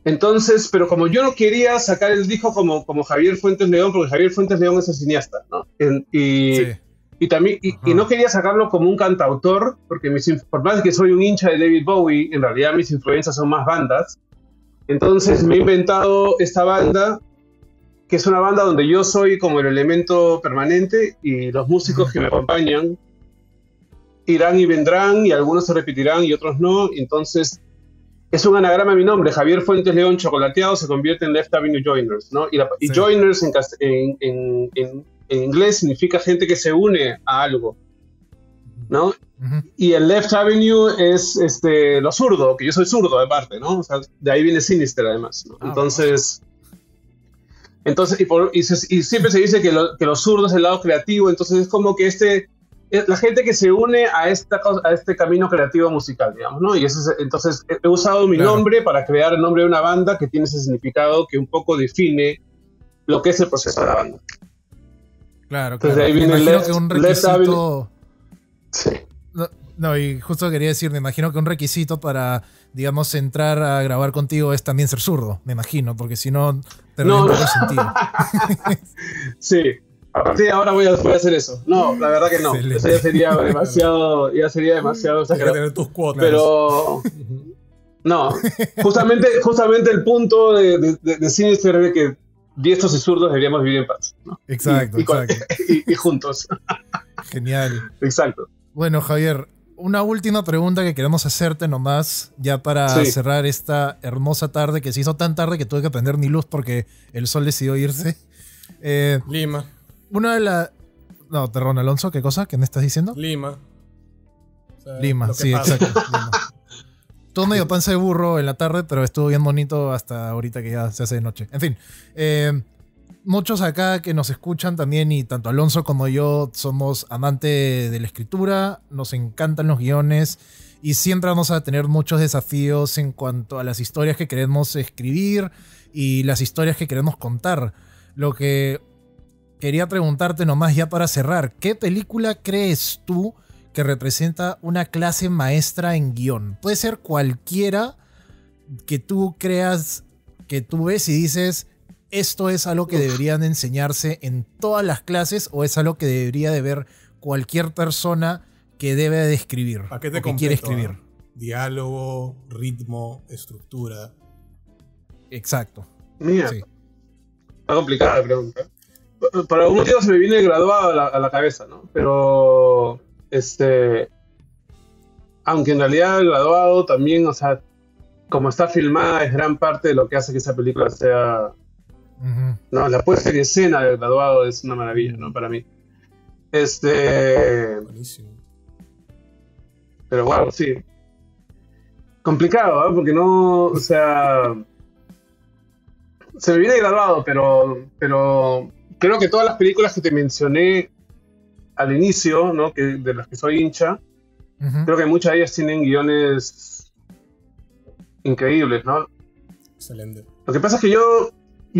Entonces, pero como yo no quería sacar el disco como Javier Fuentes León, porque Javier Fuentes León es el cineasta, ¿no? Y también y no quería sacarlo como un cantautor, porque por más que soy un hincha de David Bowie, en realidad mis influencias son más bandas. Entonces me he inventado esta banda, que es una banda donde yo soy como el elemento permanente y los músicos que me acompañan irán y vendrán y algunos se repetirán y otros no. Entonces es un anagrama de mi nombre, Javier Fuentes León Chocolateado se convierte en Left Avenue Joiners, ¿no? Y Joiners en inglés significa gente que se une a algo, ¿no? Y el Left Avenue es lo zurdo, que yo soy zurdo aparte, ¿no? O sea, de ahí viene Sinister además, ¿no? Entonces y siempre se dice que los zurdos es el lado creativo, entonces es como que la gente que se une a este camino creativo musical, digamos, ¿no? Y entonces he usado mi nombre para crear el nombre de una banda que tiene ese significado que un poco define lo que es el proceso de la banda.
Claro,
entonces, ahí viene
me imagino que un requisito...
Sí.
No, y justo quería decir, me imagino que un requisito para, digamos, entrar a grabar contigo es también ser zurdo, me imagino, porque si no, termina un poco sentido.
Sí. A partir de ahora voy a hacer eso. No, la verdad que no. Eso ya sería demasiado exagerado.
Tener tus cuotas.
Pero no, justamente el punto de Sinister es que diestros y zurdos deberíamos vivir en paz, ¿no?
Exacto.
Y juntos.
Genial.
Exacto.
Bueno, Javier, una última pregunta que queremos hacerte nomás, ya para cerrar esta hermosa tarde que se hizo tan tarde que tuve que prender mi luz porque el sol decidió irse.
Lima.
Una de las... No, perdón, Alonso, ¿qué cosa? ¿Qué me estás diciendo?
Lima.
O sea, Lima, sí, exacto. Lima. Todo medio panza de burro en la tarde, pero estuvo bien bonito hasta ahorita que ya se hace de noche. En fin, muchos acá que nos escuchan también, y tanto Alonso como yo somos amantes de la escritura, nos encantan los guiones y siempre vamos a tener muchos desafíos en cuanto a las historias que queremos escribir y las historias que queremos contar. Lo que quería preguntarte nomás ya para cerrar, ¿qué película crees tú que representa una clase maestra en guión? Puede ser cualquiera que tú creas, que tú ves y dices, esto es algo que deberían enseñarse en todas las clases o es algo que debería de ver cualquier persona que debe de escribir o que quiere escribir.
Diálogo, ritmo, estructura.
Exacto.
Mira,
sí.
Está complicada la pregunta. Por algún motivo se me viene el graduado a la cabeza, ¿no? Pero, aunque en realidad el graduado también, o sea, como está filmada, es gran parte de lo que hace que esa película sea... No, la puesta en escena del graduado es una maravilla, ¿no? Para mí.
Buenísimo.
Pero bueno, sí. Complicado, ¿eh? Porque no, o sea... se me viene grabado, pero creo que todas las películas que te mencioné al inicio, ¿no? De las que soy hincha, creo que muchas de ellas tienen guiones increíbles, ¿no?
Excelente.
Lo que pasa es que yo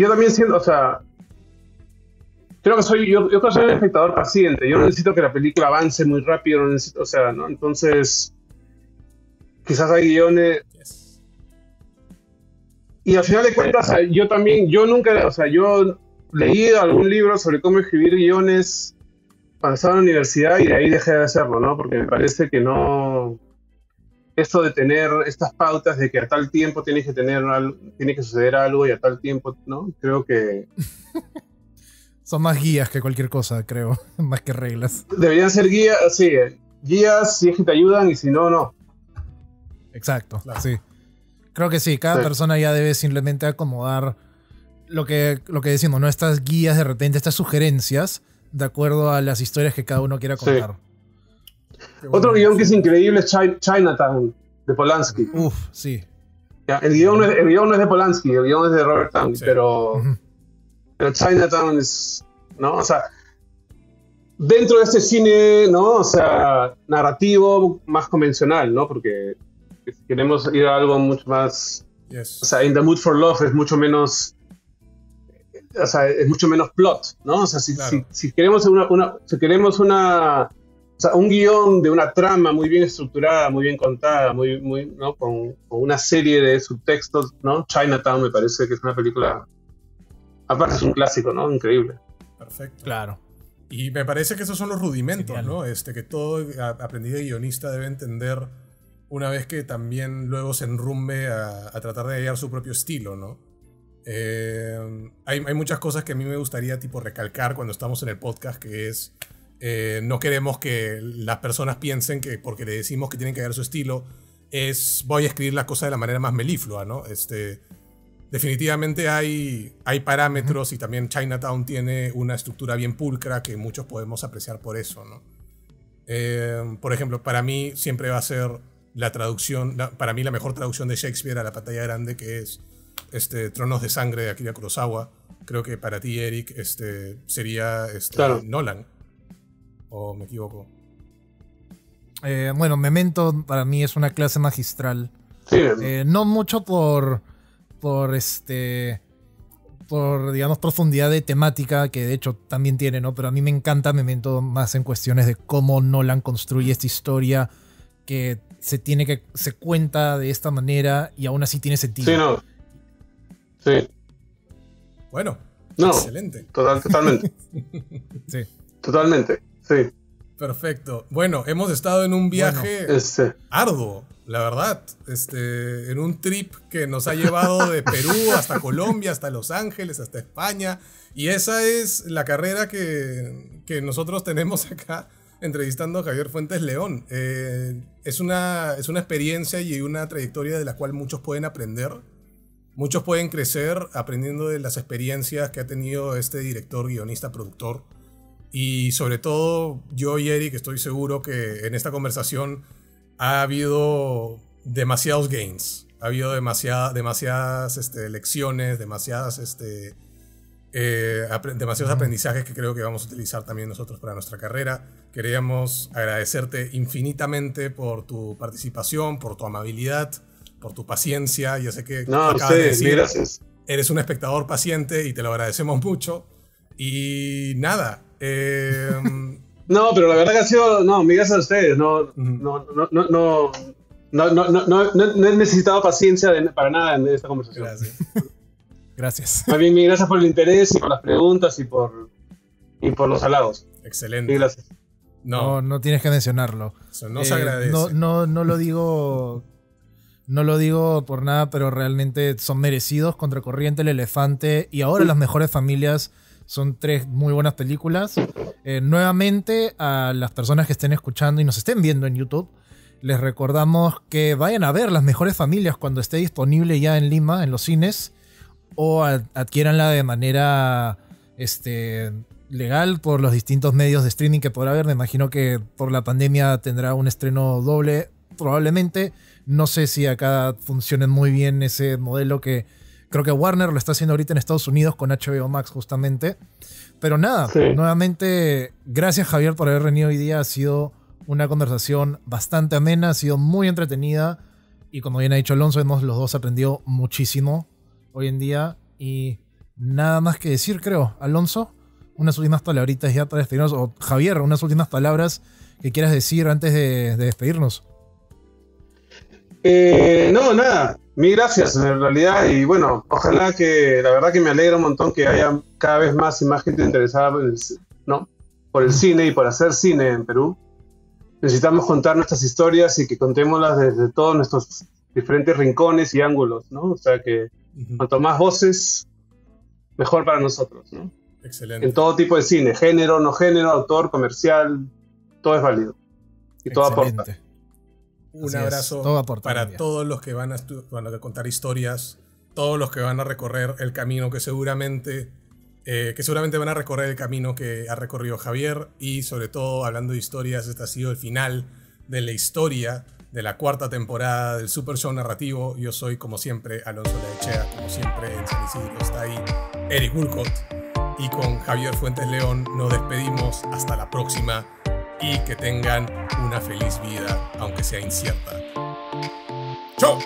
también siento, o sea, creo que yo creo que soy un espectador paciente. Yo no necesito que la película avance muy rápido, no necesito, o sea, ¿no? Entonces, quizás hay guiones.
Yes.
Y al final de cuentas, yo nunca, o sea, yo leí algún libro sobre cómo escribir guiones cuando estaba en la universidad y de ahí dejé de hacerlo, ¿no? Porque me parece que no. Esto de tener estas pautas de que a tal tiempo tiene que suceder algo y a tal tiempo, ¿no? Creo que
Son más guías que cualquier cosa, creo. Más que reglas.
deberían ser guías, sí, guías si es que te ayudan y si no, no.
Exacto,
Claro.
sí. Creo que sí, cada
Sí.
persona ya debe simplemente acomodar lo que decimos, ¿no? Estas guías de repente, estas sugerencias, de acuerdo a las historias que cada uno quiera
Sí.
contar.
Qué bueno.
Otro guión que es increíble es Chinatown, de Polanski.
Uf, sí.
Ya, el guión no es de Polanski, el guión es de Robert Towne,
Sí.
pero
Ujú.
Chinatown es, ¿no? O sea, dentro de este cine, ¿no? O sea, narrativo más convencional, ¿no? Porque si queremos ir a algo mucho más,
Yes.
o sea, In the Mood for Love es mucho menos, o sea, es mucho menos plot, ¿no? O sea,
Claro.
si queremos o sea, un guión de una trama muy bien estructurada, muy bien contada, ¿no? Con una serie de subtextos, ¿no? Chinatown me parece que es una película, aparte es un clásico, ¿no? Increíble.
Perfecto.
Claro.
Y me parece que esos son los rudimentos,
Genial.
¿no? Que todo aprendiz de guionista debe entender una vez que también luego se enrumbe a tratar de hallar su propio estilo, ¿no? Hay muchas cosas que a mí me gustaría tipo recalcar cuando estamos en el podcast, que es no queremos que las personas piensen que porque le decimos que tienen que hallar su estilo voy a escribir las cosas de la manera más meliflua, ¿no? Definitivamente hay parámetros y también Chinatown tiene una estructura bien pulcra que muchos podemos apreciar por eso, ¿no? Por ejemplo, para mí siempre va a ser la traducción, para mí la mejor traducción de Shakespeare a la pantalla grande, que es Tronos de Sangre de Akira Kurosawa. Creo que para ti, Eric, sería
Claro.
Nolan. ¿O me equivoco?
Bueno, Memento para mí es una clase magistral.
Sí,
No mucho por digamos, profundidad de temática, que de hecho también tiene, ¿no? Pero a mí me encanta Memento más en cuestiones de cómo Nolan construye esta historia que se cuenta de esta manera y aún así tiene sentido.
sí, no. Sí,
Bueno,
no.
excelente.
Totalmente.
Sí.
Totalmente. Sí.
Perfecto. Bueno, hemos estado en un viaje arduo, la verdad. En un trip que nos ha llevado de Perú hasta Colombia, hasta Los Ángeles, hasta España. Y esa es la carrera que nosotros tenemos acá entrevistando a Javier Fuentes León. Es una experiencia y una trayectoria de la cual muchos pueden aprender. Muchos pueden crecer aprendiendo de las experiencias que ha tenido este director, guionista, productor. Y sobre todo, yo y Eric estoy seguro que en esta conversación ha habido demasiados gains. Ha habido demasiadas lecciones, demasiados aprendizajes que creo que vamos a utilizar también nosotros para nuestra carrera. Queríamos agradecerte infinitamente por tu participación, por tu amabilidad, por tu paciencia. Yo sé que
No,
acabas de decir,
gracias.
eres un espectador paciente y te lo agradecemos mucho. Y nada.
No, pero la verdad que ha sido, no, mi gracias a ustedes. No he necesitado paciencia para nada en esta conversación.
Gracias.
Gracias.
Más bien, mi gracias por el interés y por las preguntas y por los halagos.
Excelente.
Mi gracias.
No tienes que mencionarlo.
Eso no se agradece.
No lo digo. No lo digo por nada, pero realmente son merecidos. Contracorriente, El Elefante y ahora Las Mejores Familias son 3 muy buenas películas. Nuevamente, a las personas que estén escuchando y nos estén viendo en YouTube, les recordamos que vayan a ver Las Mejores Familias cuando esté disponible ya en Lima, en los cines, o adquiéranla de manera legal por los distintos medios de streaming que podrá haber. Me imagino que por la pandemia tendrá un estreno doble, probablemente. No sé si acá funcione muy bien ese modelo que Creo que Warner lo está haciendo ahorita en Estados Unidos con HBO Max justamente. Pero nada,
Sí.
nuevamente, gracias Javier por haber venido hoy día. Ha sido una conversación bastante amena, ha sido muy entretenida. Y como bien ha dicho Alonso, hemos los dos aprendido muchísimo hoy en día. Y nada más que decir, creo. Alonso, unas últimas palabritas ya para despedirnos. O Javier, unas últimas palabras que quieras decir antes de despedirnos.
No, nada, mil gracias en realidad y bueno, ojalá que, la verdad que me alegra un montón que haya cada vez más y más gente interesada ¿no? por el cine y por hacer cine en Perú. Necesitamos contar nuestras historias y que contémoslas desde todos nuestros diferentes rincones y ángulos, ¿no? O sea que cuanto más voces, mejor para nosotros, ¿no?
Excelente.
En todo tipo de cine, género, no género, autor, comercial, todo es válido y todo aporta.
Excelente.
Un
Así es,
abrazo
todo aporta,
para
India.
todos los que van a contar historias, todos los que van a recorrer el camino que seguramente van a recorrer el camino que ha recorrido Javier, y sobre todo hablando de historias, este ha sido el final de la historia de la 4ª temporada del Super Show Narrativo. Yo soy como siempre Alonso Laechea, como siempre en San Isidro está ahí Eric Woolcott, y con Javier Fuentes León nos despedimos hasta la próxima. Y que tengan una feliz vida, aunque sea incierta. ¡Chau!